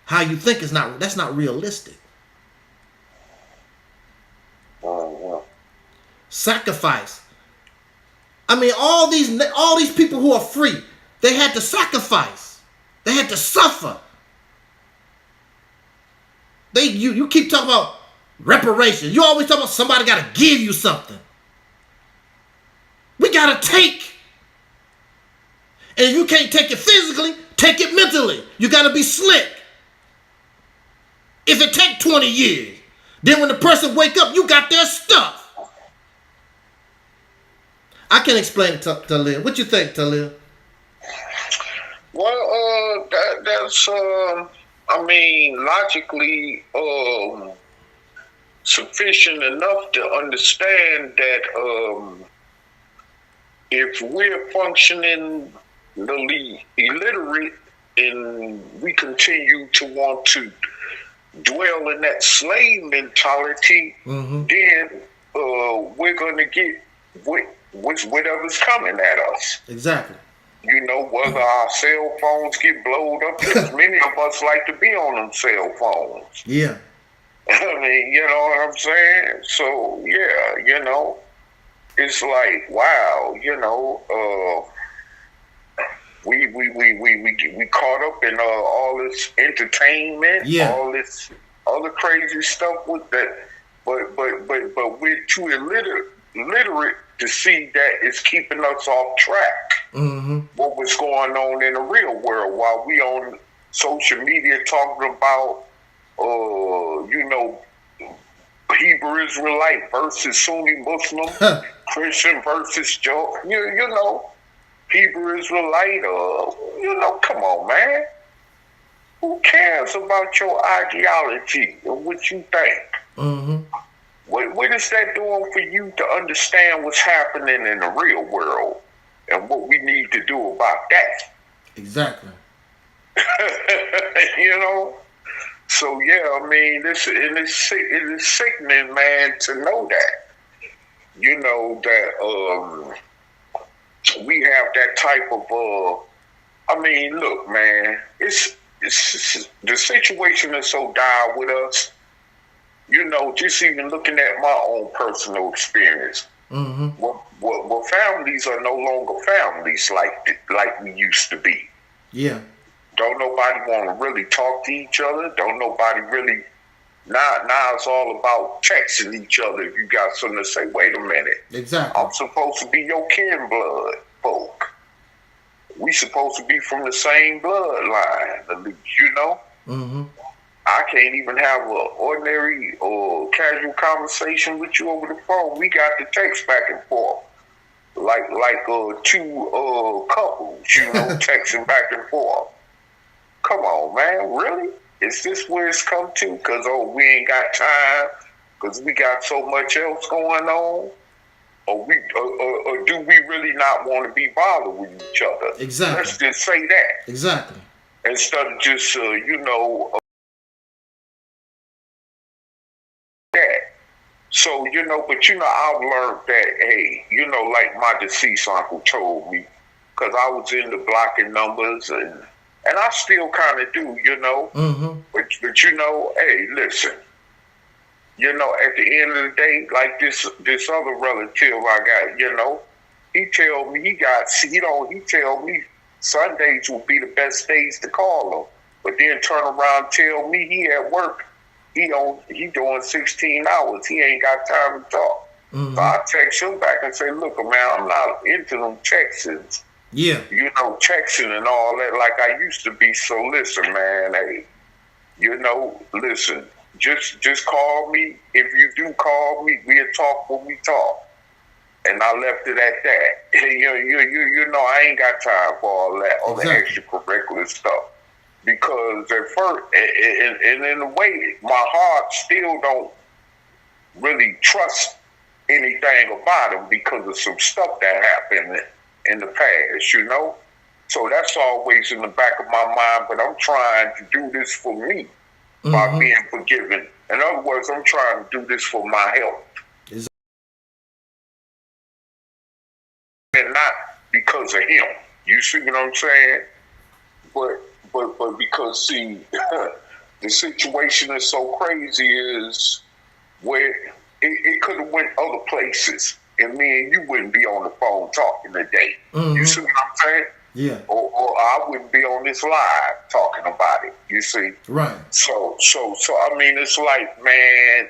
how you think that's not realistic. Sacrifice. I mean, all these people who are free, they had to sacrifice. They had to suffer. You keep talking about reparations. You always talk about somebody got to give you something. We got to take. And if you can't take it physically, take it mentally. You got to be slick. If it take 20 years, then when the person wake up, you got their stuff. I can't explain it, Talib. What you think, Talib? Well, that's I mean, logically sufficient enough to understand that if we're functioning illiterate and we continue to want to dwell in that slave mentality, then we're going to get whatever's coming at us. Exactly. You know, whether our cell phones get blowed up, because many of us like to be on them cell phones. Yeah. I mean, you know what I'm saying? So, yeah, you know, it's like, wow, you know, we caught up in all this entertainment, all this other crazy stuff with that, but we're too illiterate to see that it's keeping us off track. What was going on in the real world while we on social media talking about, you know, Hebrew Israelite versus Sunni Muslim, Christian versus Joe, you know, Hebrew Israelite, you know, come on, man. Who cares about your ideology and what you think? What is that doing for you to understand what's happening in the real world and what we need to do about that? Exactly. You know? So, yeah, I mean, it is sickening, man, to know that. You know, that we have that type of, I mean, look, man, it's the situation is so dire with us. You know, just even looking at my own personal experience, well, families are no longer families like we used to be. Yeah. Don't nobody want to really talk to each other. Don't nobody really. Now it's all about texting each other. If you got something to say, wait a minute. Exactly. I'm supposed to be your kin blood, folk. We supposed to be from the same bloodline, at least, you know. I can't even have an ordinary or casual conversation with you over the phone. We got to text back and forth, like two couples, you know, texting back and forth. Come on, man, really? Is this where it's come to? Because we ain't got time. Because we got so much else going on. or do we really not want to be bothered with each other? Exactly. Let's just say that. Exactly. Instead of just, that. So, but I've learned that, hey, like my deceased uncle told me, because I was into blocking numbers, and I still kind of do, Mm-hmm. But hey, listen, at the end of the day, like this other relative I got, he tell me he tell me Sundays will be the best days to call him, but then turn around and tell me he at work, he doing 16 hours, he ain't got time to talk. Mm-hmm. So I text him back and say, look, man, I'm not into them texting. Yeah. Texting and all that like I used to be. So listen, man, hey, listen, just call me. If you do call me, we'll talk when we talk. And I left it at that. I ain't got time for all that, all the extracurricular stuff. Because at first, and in a way, my heart still don't really trust anything about him because of some stuff that happened in the past, So that's always in the back of my mind, but I'm trying to do this for me by being forgiven. In other words, I'm trying to do this for my health. And not because of him. You see what I'm saying? But because, see, the situation is so crazy is where it could have went other places, and me and you wouldn't be on the phone talking today. You see what I'm saying? Yeah. Or I wouldn't be on this live talking about it. You see? Right. So I mean, it's like, man,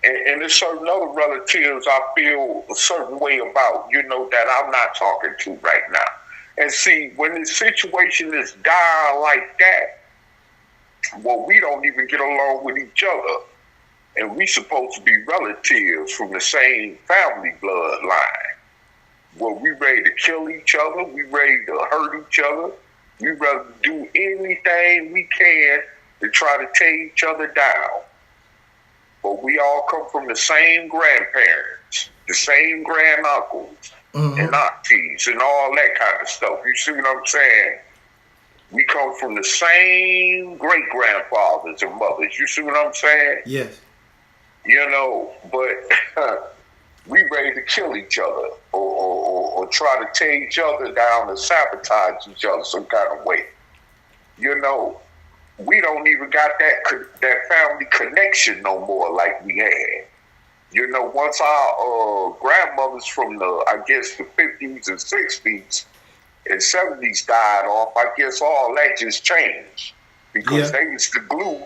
and there's certain other relatives I feel a certain way about, that I'm not talking to right now. And see, when the situation is dire like that, well, we don't even get along with each other. And we supposed to be relatives from the same family bloodline. Well, we ready to kill each other. We ready to hurt each other. We ready to do anything we can to try to tear each other down. But we all come from the same grandparents, the same granduncles, and aunties, and all that kind of stuff. You see what I'm saying? We come from the same great-grandfathers and mothers. You see what I'm saying? Yes. But we ready to kill each other or try to tear each other down and sabotage each other some kind of way. We don't even got that family connection no more like we had. Once our grandmothers from the 50s and 60s and 70s died off, I guess all that just changed. Because they used to glue,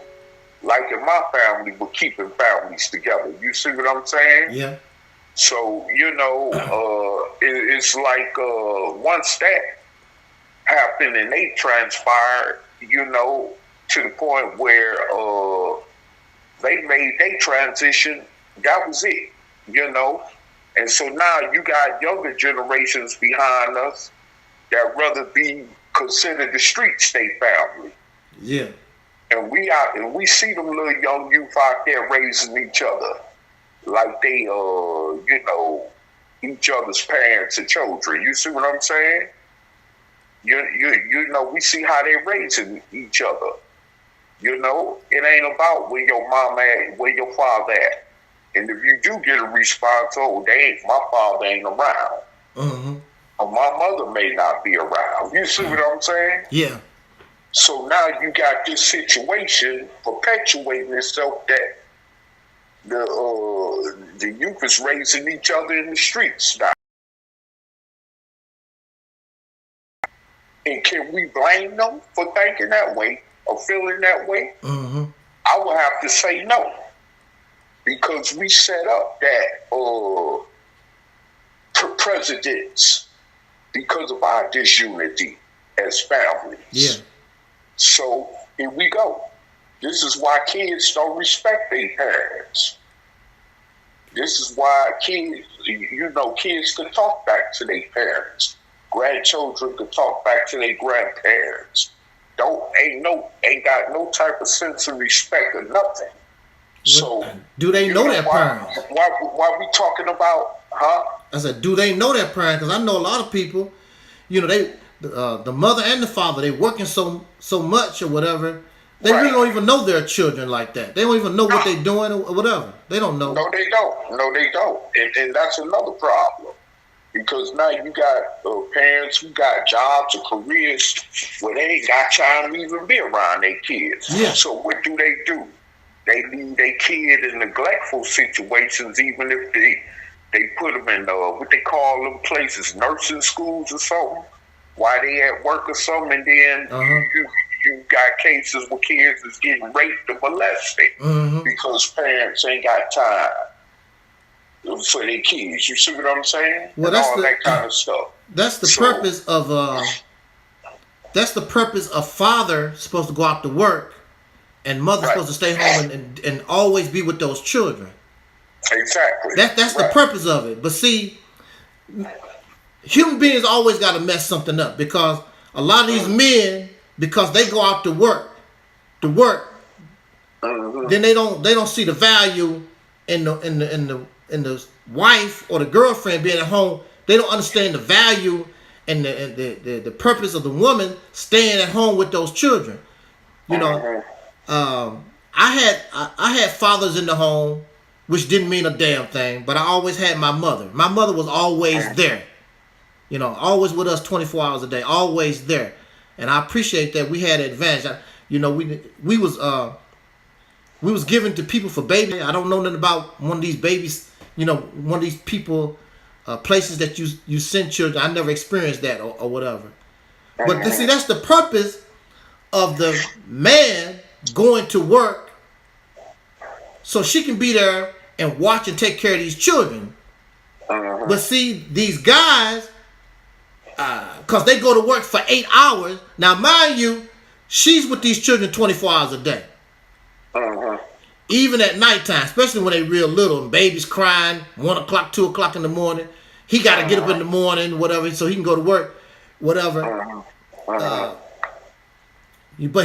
like in my family, were keeping families together. You see what I'm saying? Yeah. So, it's like once that happened and they transpired, to the point where they made their transition, that was it, And so now you got younger generations behind us that rather be considered the street state family. Yeah. And we see them little young youth out there raising each other like they, each other's parents and children. You see what I'm saying? We see how they raising each other. It ain't about where your mom at, where your father at. And if you do get a response, my father ain't around. Or my mother may not be around. You see what I'm saying? Yeah. So now you got this situation perpetuating itself that the youth is raising each other in the streets now. And can we blame them for thinking that way or feeling that way? I would have to say no. Because we set up that presidents because of our disunity as families. Yeah. So here we go. This is why kids don't respect their parents. This is why kids can talk back to their parents. Grandchildren can talk back to their grandparents. Ain't got no type of sense of respect or nothing. So do they know their parents? Why we talking about, huh? I said, do they know their parents? Because I know a lot of people, you know, the mother and the father, they working so much or whatever. They really don't even know their children like that. They don't even know what they're doing or whatever. They don't know. No, they don't. No, they don't. And that's another problem. Because now you got parents who got jobs or careers where they ain't got time to even be around their kids. Yeah. So what do? They leave their kid in neglectful situations, even if they put them in what they call them places, nursing schools or something, while they at work or something, and then you got cases where kids is getting raped or molested because parents ain't got time for their kids. You see what I'm saying? Well, and that's all that kind of stuff. That's the purpose of father supposed to go out to work, and mother supposed to stay home and always be with those children. Exactly. That's the purpose of it. But see, human beings always got to mess something up, because a lot of these men, because they go out to work, then they don't see the value in the wife or the girlfriend being at home. They don't understand the value and the purpose of the woman staying at home with those children. You know, I had fathers in the home, which didn't mean a damn thing, but I always had my mother. My mother was always there. You know, always with us 24 hours a day, always there. And I appreciate that we had an advantage. You know, we was given to people for baby. I don't know nothing about one of these babies, you know, one of these people, places that you send children. I never experienced that or whatever. But see, that's the purpose of the man going to work, so she can be there and watch and take care of these children. But see, these guys, because they go to work for 8 hours. Now, mind you, she's with these children 24 hours a day. Even at nighttime, especially when they real little and baby's crying, 1 o'clock, 2 o'clock in the morning. He got to get up in the morning, whatever, so he can go to work, whatever. But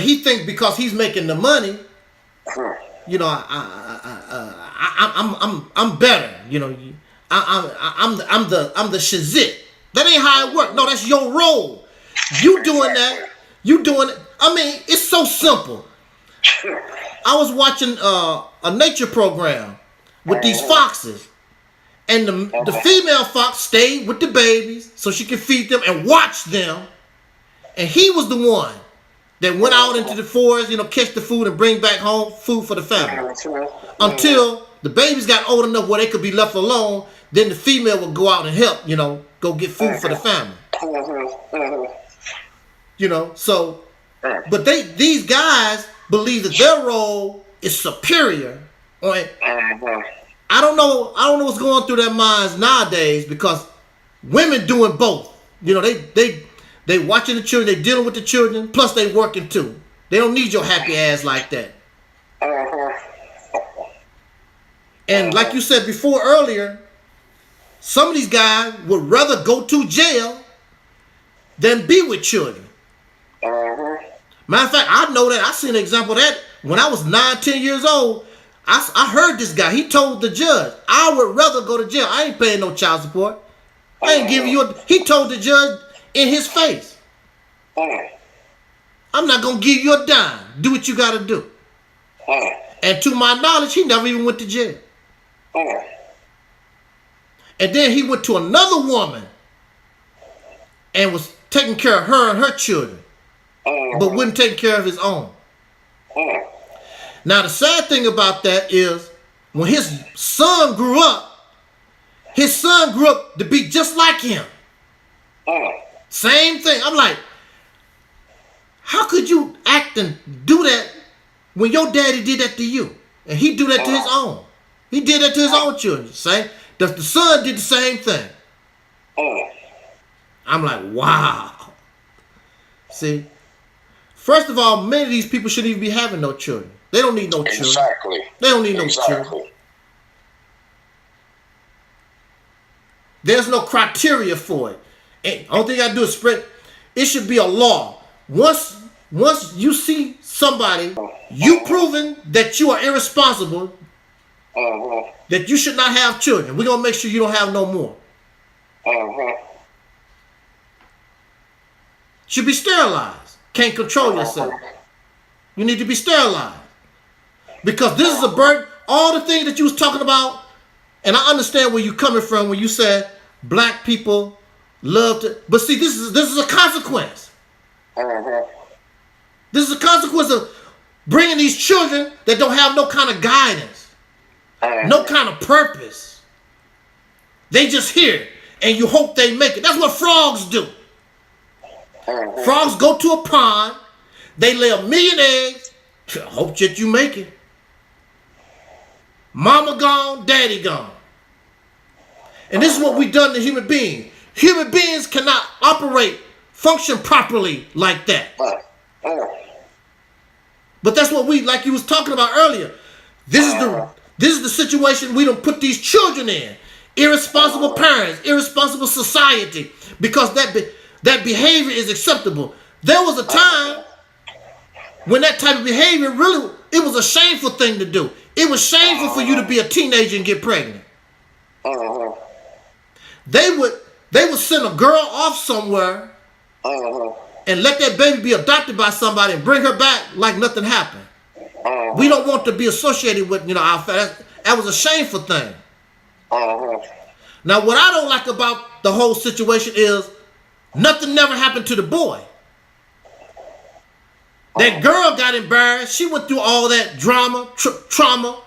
he thinks because he's making the money, you know, I'm better. You know, I'm the shazit. That ain't how it works. No, that's your role. You doing that. You doing it. I mean, it's so simple. I was watching a nature program with these foxes, and the female fox stayed with the babies so she could feed them and watch them, and he was the one that went out into the forest, you know, catch the food and bring back home food for the family. Until the babies got old enough where they could be left alone, then the female would go out and help, you know, go get food for the family. You know, so, but these guys believe that their role is superior. I don't know what's going through their minds nowadays, because women doing both. You know, they watching the children, they dealing with the children, plus they working too. They don't need your happy ass like that. And like you said before earlier, some of these guys would rather go to jail than be with children. Matter of fact, I know that. I seen an example of that when I was 9, 10 years old. I heard this guy. He told the judge, I would rather go to jail. I ain't paying no child support. I ain't giving you he told the judge in his face, I'm not going to give you a dime. Do what you got to do. And to my knowledge, he never even went to jail. And then he went to another woman and was taking care of her and her children, but wouldn't take care of his own. Now, the sad thing about that is when his son grew up to be just like him. Same thing. I'm like, how could you act and do that when your daddy did that to you? And he do that to his own. He did that to his own children. Same. The son did the same thing. I'm like, wow. See? First of all, many of these people shouldn't even be having no children. They don't need no children. Exactly. They don't need no children. There's no criteria for it. And only thing you gotta do is spread. It should be a law. Once you see somebody, you proving that you are irresponsible, that you should not have children. We're going to make sure you don't have no more. Should be sterilized. Can't control yourself. You need to be sterilized. Because this is a burden. All the things that you was talking about, and I understand where you're coming from when you said black people love to, but see, this is a consequence. This is a consequence of bringing these children that don't have no kind of guidance, no kind of purpose. They just here, and you hope they make it. That's what frogs do. Frogs go to a pond, they lay 1,000,000 eggs, hope that you make it. Mama gone, daddy gone. And this is what we've done to human beings. Human beings cannot operate, function properly like that. But that's what we, like you was talking about earlier. This is the situation we don't put these children in. Irresponsible parents, irresponsible society, because that behavior is acceptable. There was a time when that type of behavior really, it was a shameful thing to do. It was shameful for you to be a teenager and get pregnant. They would send a girl off somewhere and let that baby be adopted by somebody and bring her back like nothing happened. We don't want to be associated with, our family. That was a shameful thing. Now, what I don't like about the whole situation is nothing never happened to the boy. That girl got embarrassed. She went through all that drama, trauma,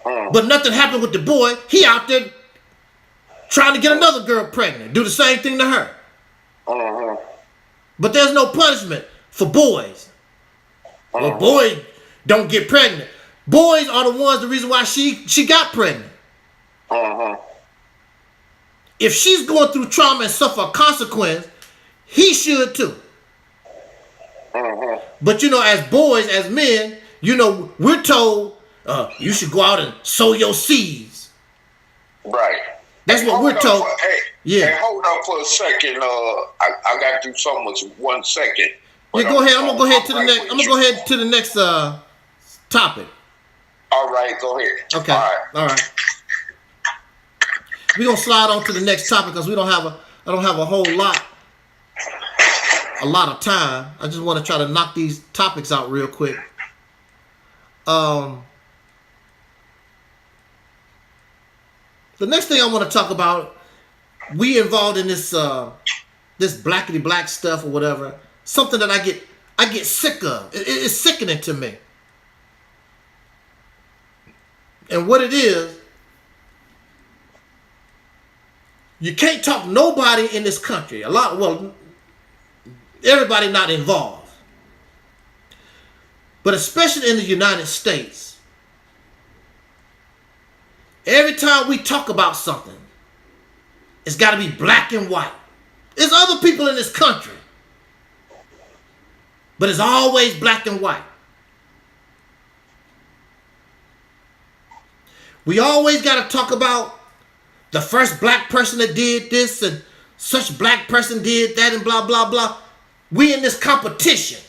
but nothing happened with the boy. He out there trying to get another girl pregnant, do the same thing to her. But there's no punishment for boys. Well, boys don't get pregnant. Boys are the ones, the reason why she got pregnant. If she's going through trauma and suffer a consequence, he should too. But as boys, as men, we're told you should go out and sow your seeds. Right. That's what we're told. Hey, hold on for a second. I got to do something with 1 second. Yeah, go ahead. I'm gonna go ahead to the next. I'm gonna go ahead to the next topic. All right, go ahead. Okay. All right. We're gonna slide on to the next topic because I don't have a whole lot of time. I just want to try to knock these topics out real quick. The next thing I want to talk about, we involved in this this blackity black stuff or whatever. Something that I get sick of. It's sickening to me. And what it is, you can't talk nobody in this country. Everybody not involved. But especially in the United States, every time we talk about something, it's got to be black and white. There's other people in this country, but it's always black and white. We always got to talk about the first black person that did this and such black person did that and blah, blah, blah. We in this competition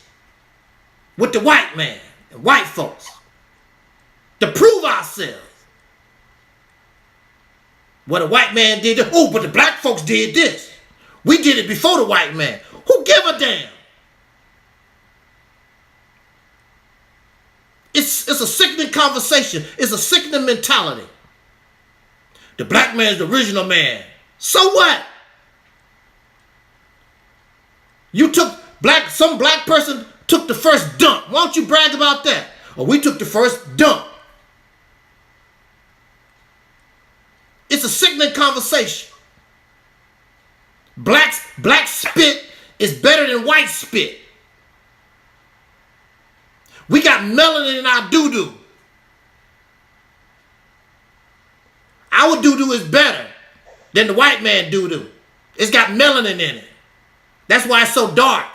with the white man and white folks to prove ourselves. What a white man did, but the black folks did this. We did it before the white man. Who give a damn? It's a sickening conversation. It's a sickening mentality. The black man is the original man. So what? Some black person took the first dump. Why don't you brag about that? Or we took the first dump. It's a sickening conversation. Black spit is better than white spit. We got melanin in our doo-doo. Our doo-doo is better than the white man doo-doo. It's got melanin in it. That's why it's so dark.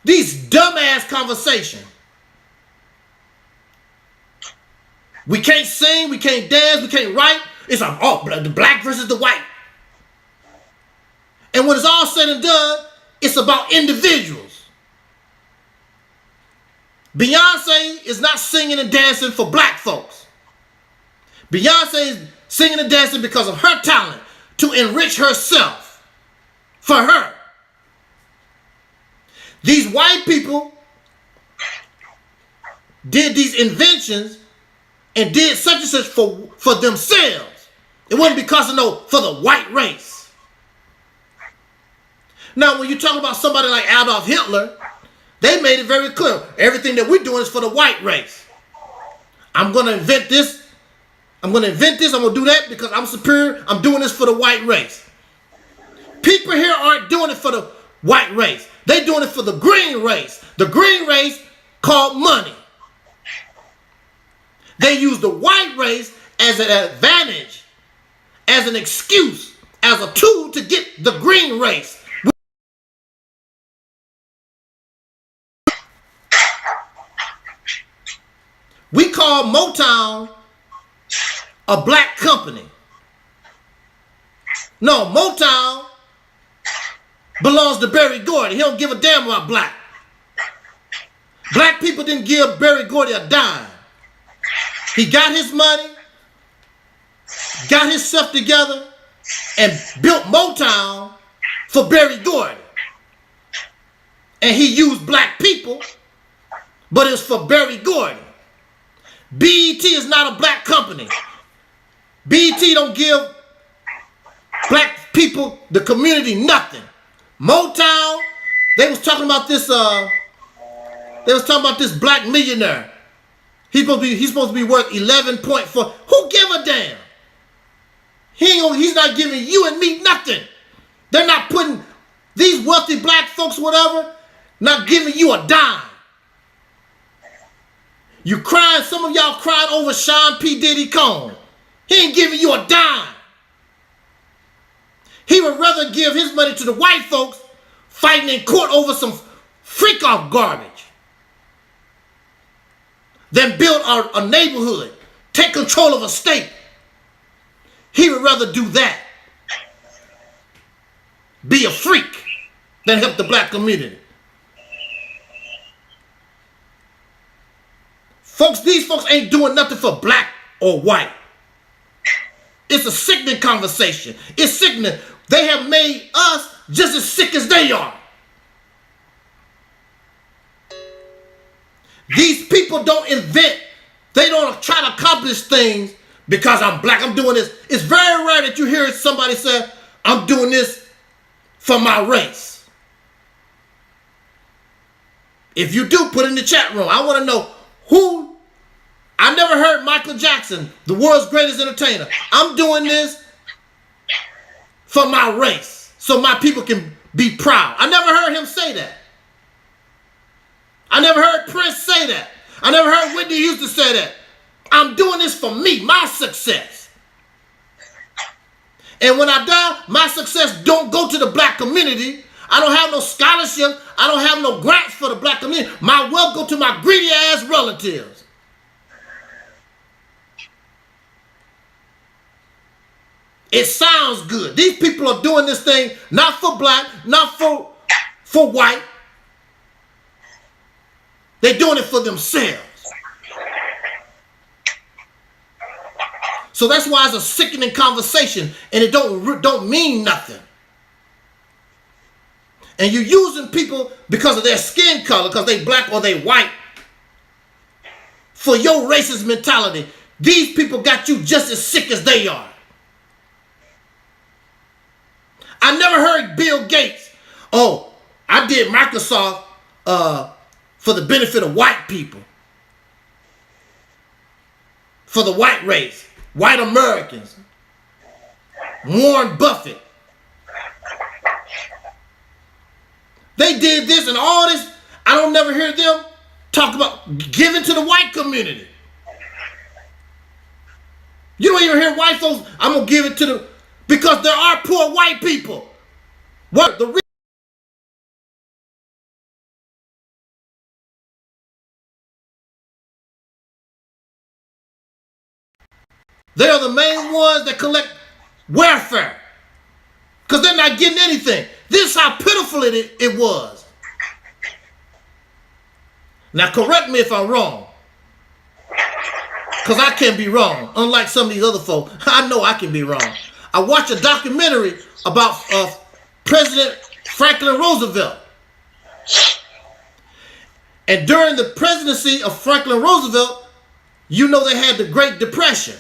These dumbass conversations. We can't sing, we can't dance, we can't write. It's the black versus the white. And when it's all said and done, it's about individuals. Beyonce is not singing and dancing for black folks. Beyonce is singing and dancing because of her talent to enrich herself for her. These white people did these inventions and did such and such for themselves. It wasn't because of for the white race. Now, when you talk about somebody like Adolf Hitler, they made it very clear. Everything that we're doing is for the white race. I'm going to invent this. I'm going to do that because I'm superior. I'm doing this for the white race. People here aren't doing it for the white race. They're doing it for the green race. The green race called money. They use the white race as an advantage, as an excuse, as a tool to get the green race. We call Motown a black company. No, Motown belongs to Berry Gordy. He don't give a damn about black. Black people didn't give Berry Gordy a dime. He got his money, got himself together, and built Motown for Berry Gordy. And he used black people, but it's for Berry Gordy. BET is not a black company. BET don't give black people, the community, nothing. Motown, they was talking about this black millionaire. He's supposed to be worth 11.4. Who give a damn? He's not giving you and me nothing. They're not putting these wealthy black folks, whatever, not giving you a dime. You crying, some of y'all crying over Sean P. Diddy Combs. He ain't giving you a dime. He would rather give his money to the white folks fighting in court over some freak-off garbage than build a neighborhood, take control of a state. He would rather do that, be a freak, than help the black community. Folks, these folks ain't doing nothing for black or white. It's a sickening conversation. It's sickening. They have made us just as sick as they are. These people don't invent. They don't try to accomplish things because I'm black, I'm doing this. It's very rare that you hear somebody say, I'm doing this for my race. If you do, put it in the chat room. I want to know who. I never heard Michael Jackson, the world's greatest entertainer. I'm doing this for my race, so my people can be proud. I never heard him say that. I never heard Prince say that. I never heard Whitney Houston say that. I'm doing this for me, my success. And when I die, my success don't go to the black community. I don't have no scholarship. I don't have no grants for the black community. My wealth go to my greedy ass relatives. It sounds good. These people are doing this thing not for black, not for white. They're doing it for themselves. So that's why it's a sickening conversation, and it don't mean nothing. And you're using people because of their skin color, because they black or they white, for your racist mentality. These people got you just as sick as they are. I never heard Bill Gates, oh, I did Microsoft for the benefit of white people, for the white race, white Americans. Warren Buffett. They did this and all this. I don't never hear them talk about giving to the white community. You don't even hear white folks, I'm going to give it to the, because there are poor white people. What the they are the main ones that collect welfare because they're not getting anything. This is how pitiful it was. Now correct me if I'm wrong. Because I can be wrong. Unlike some of these other folks, I know I can be wrong. I watched a documentary about President Franklin Roosevelt. And during the presidency of Franklin Roosevelt, you know they had the Great Depression.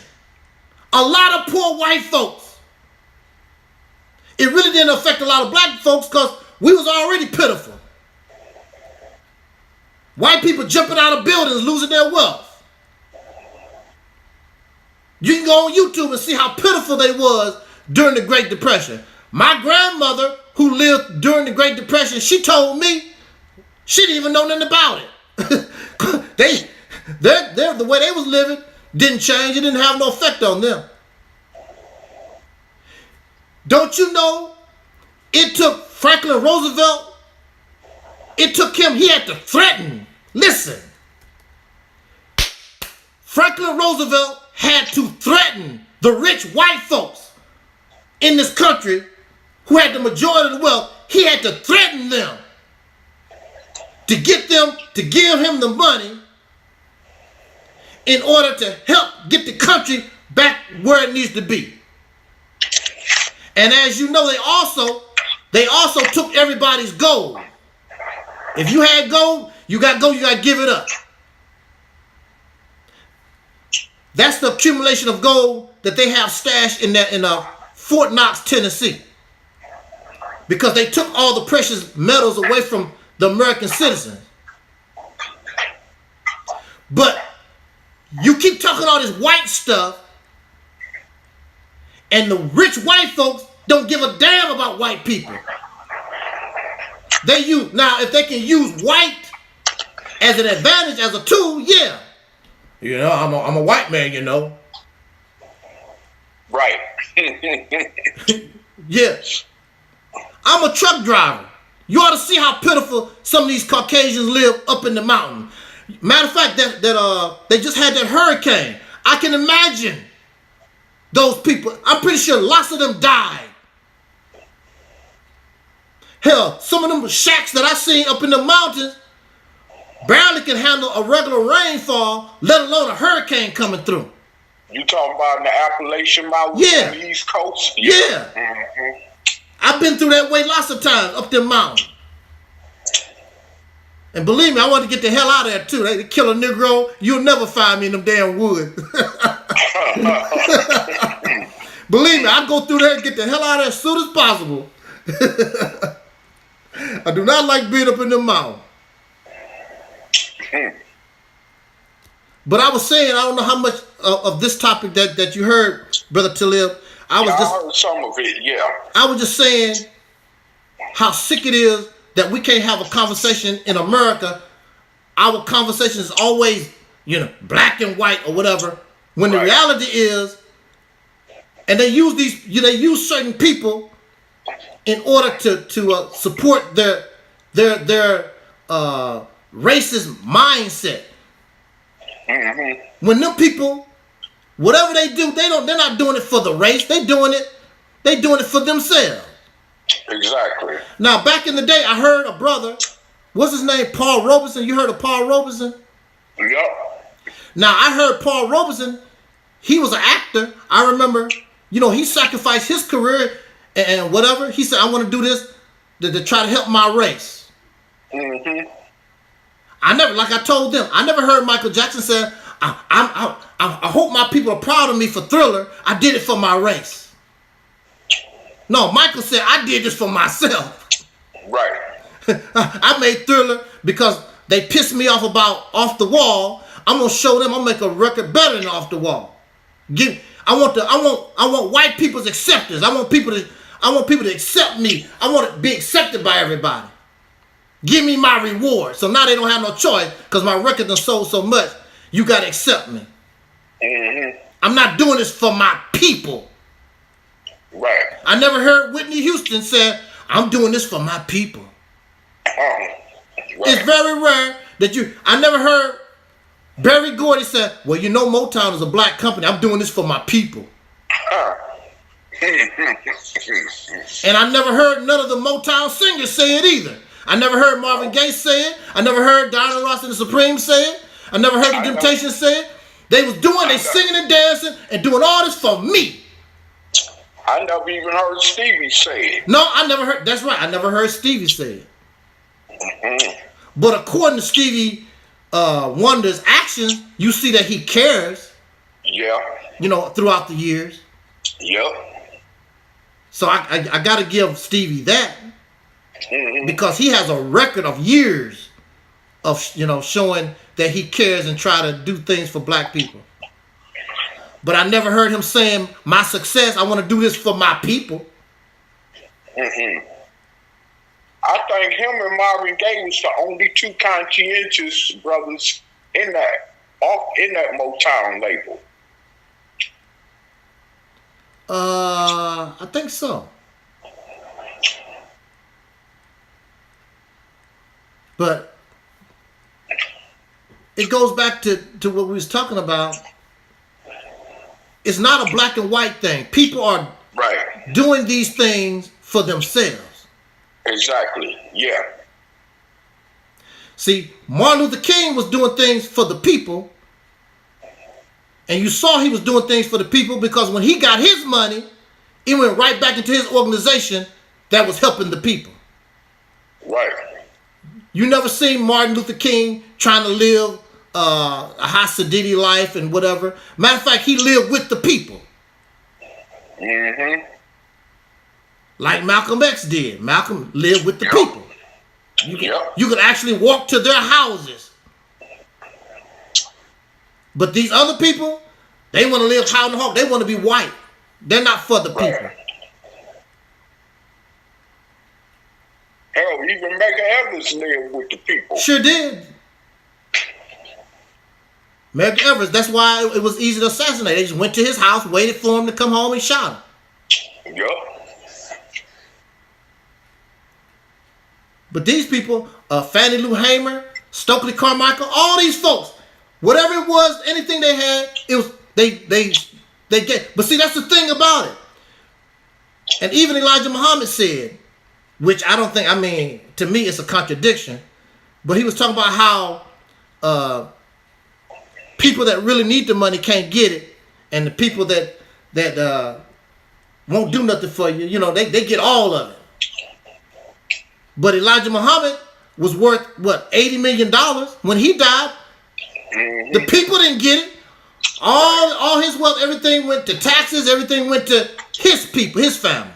A lot of poor white folks. It really didn't affect a lot of black folks because we was already pitiful. White people jumping out of buildings, losing their wealth. You can go on YouTube and see how pitiful they was during the Great Depression. My grandmother, who lived during the Great Depression, she told me she didn't even know nothing about it. The way they was living didn't change. It didn't have no effect on them. Don't you know it took Franklin Roosevelt, it took him, he had to threaten. Listen. Franklin Roosevelt had to threaten the rich white folks in this country who had the majority of the wealth. He had to threaten them to get them to give him the money in order to help get the country back where it needs to be. And as you know, they also took everybody's gold. If you had gold, you got to give it up. That's the accumulation of gold that they have stashed in Fort Knox, Tennessee. Because they took all the precious metals away from the American citizens. But you keep talking all this white stuff, and the rich white folks don't give a damn about white people. Now, if they can use white as an advantage, as a tool, yeah. You know, I'm a white man, you know. Right. Yeah. I'm a truck driver. You ought to see how pitiful some of these Caucasians live up in the mountain. Matter of fact, that they just had that hurricane. I can imagine those people. I'm pretty sure lots of them died. Hell, some of them shacks that I seen up in the mountains barely can handle a regular rainfall, let alone a hurricane coming through. You talking about in the Appalachian Mountains on the East Coast? Yeah. Mm-hmm. I've been through that way lots of times up them mountains. And believe me, I want to get the hell out of there too. They kill a Negro, you'll never find me in them damn woods. Believe me, I go through there and get the hell out of there as soon as possible. I do not like being up in the mountains. But I was saying, I don't know how much of this topic that you heard, Brother Talib. I heard some of it, yeah. I was just saying how sick it is that we can't have a conversation in America. Our conversation is always, black and white or whatever. When the reality is, and they use certain people in order to support their racist mindset. Mm-hmm. When them people, whatever they do, they're not doing it for the race. They doing it for themselves. Exactly. Now, back in the day, I heard a brother, what's his name, Paul Robeson. You heard of Paul Robeson? Yep. Now, I heard Paul Robeson, he was an actor. I remember, he sacrificed his career and whatever. He said, I want to do this to try to help my race. Mm-hmm. Like I told them, I never heard Michael Jackson say, I hope my people are proud of me for Thriller. I did it for my race. No, Michael said, I did this for myself. Right. I made Thriller because they pissed me off about Off the Wall. I'm gonna show them I'll make a record better than Off the Wall. I want white people's acceptance. I want people to accept me. I want to be accepted by everybody. Give me my reward. So now they don't have no choice because my record done sold so much. You got to accept me. Mm-hmm. I'm not doing this for my people. Right. I never heard Whitney Houston say, I'm doing this for my people. Right. It's very rare that I never heard Berry Gordy say, well, Motown is a black company. I'm doing this for my people. And I never heard none of the Motown singers say it either. I never heard Marvin Gaye say it. I never heard Diana Ross and the Supremes say it. I never heard the Temptations say it. They was doing, they singing and dancing and doing all this for me. I never even heard Stevie say it. No, I never heard. That's right. I never heard Stevie say it. Mm-hmm. But according to Stevie Wonder's actions, you see that he cares. Yeah. You know, throughout the years. Yep. So I got to give Stevie that. Mm-hmm. Because he has a record of years of, you know, showing that he cares and try to do things for black people. But I never heard him saying, my success, I want to do this for my people. Mm-hmm. I think him and Marvin Gaye was the only two conscientious brothers in that Motown label. I think so. But it goes back to what we was talking about. It's not a black and white thing. People are doing these things for themselves. Exactly. Yeah. See, Martin Luther King was doing things for the people. And you saw he was doing things for the people because when he got his money, it went right back into his organization that was helping the people. Right. You never seen Martin Luther King trying to live a high sedity life and whatever. Matter of fact, he lived with the people. Mm-hmm. Like Malcolm X did. Malcolm lived with the people. You could actually walk to their houses. But these other people, they want to live high in the hawk. They want to be white. They're not for the people. Hell, even Medgar Evers lived with the people. Sure did. Medgar Evers, that's why it was easy to assassinate. They just went to his house, waited for him to come home and shot him. Yep. But these people, Fannie Lou Hamer, Stokely Carmichael, all these folks, whatever it was, anything they had, it was they get. But see, that's the thing about it. And even Elijah Muhammad said, which I don't think, I mean, to me it's a contradiction, but he was talking about how people that really need the money can't get it, and the people that won't do nothing for you, you know, they get all of it. But Elijah Muhammad was worth, what, $80 million when he died? Mm-hmm. The people didn't get it. All his wealth, everything went to taxes, everything went to his people, his family.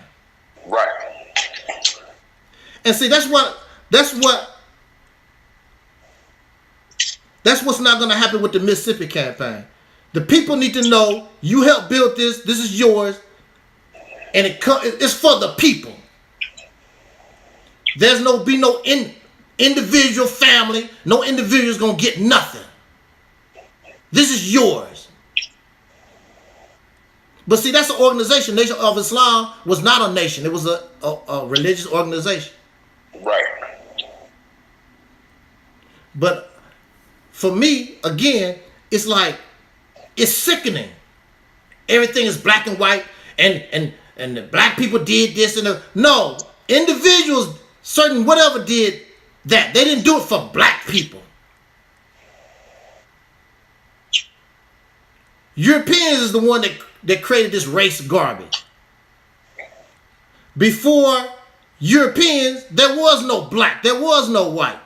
Right. And see, that's what's not going to happen with the Mississippi campaign. The people need to know you helped build this. This is yours, and it's for the people. There's no individual family. No individual's going to get nothing. This is yours. But see, that's an organization. Nation of Islam was not a nation. It was a religious organization. Right. But for me, again, it's like, it's sickening. Everything is black and white, and the black people did this and no, individuals, certain whatever did that. They didn't do it for black people. Europeans is the one that created this race garbage. Before Europeans, there was no black, there was no white.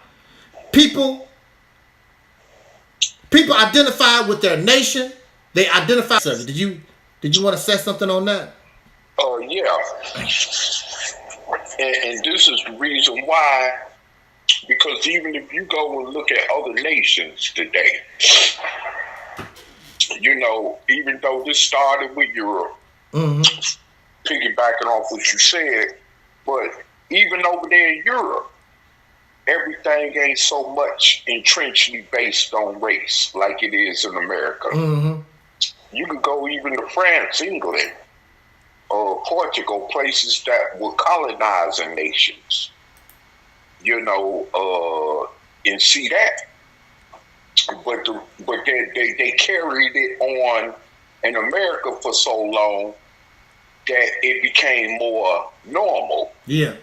People identify with their nation. They identify. Did you want to say something on that? Oh yeah. And this is the reason why, because even if you go and look at other nations today, you know, even though this started with Europe, piggybacking off what you said, but even over there in Europe, everything ain't so much entrenchedly based on race like it is in America. Mm-hmm. You could go even to France, England, or Portugal, places that were colonizing nations, you know, and see that. But they carried it on in America for so long that it became more normal. Yeah.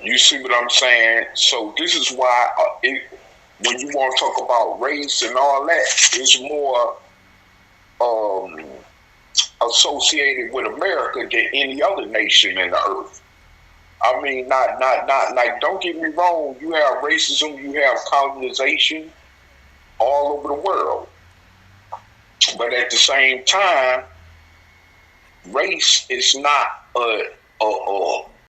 You see what I'm saying? So this is why when you want to talk about race and all that, it's more associated with America than any other nation in the earth. I mean, not like, don't get me wrong, you have racism, you have colonization all over the world. But at the same time, race is not a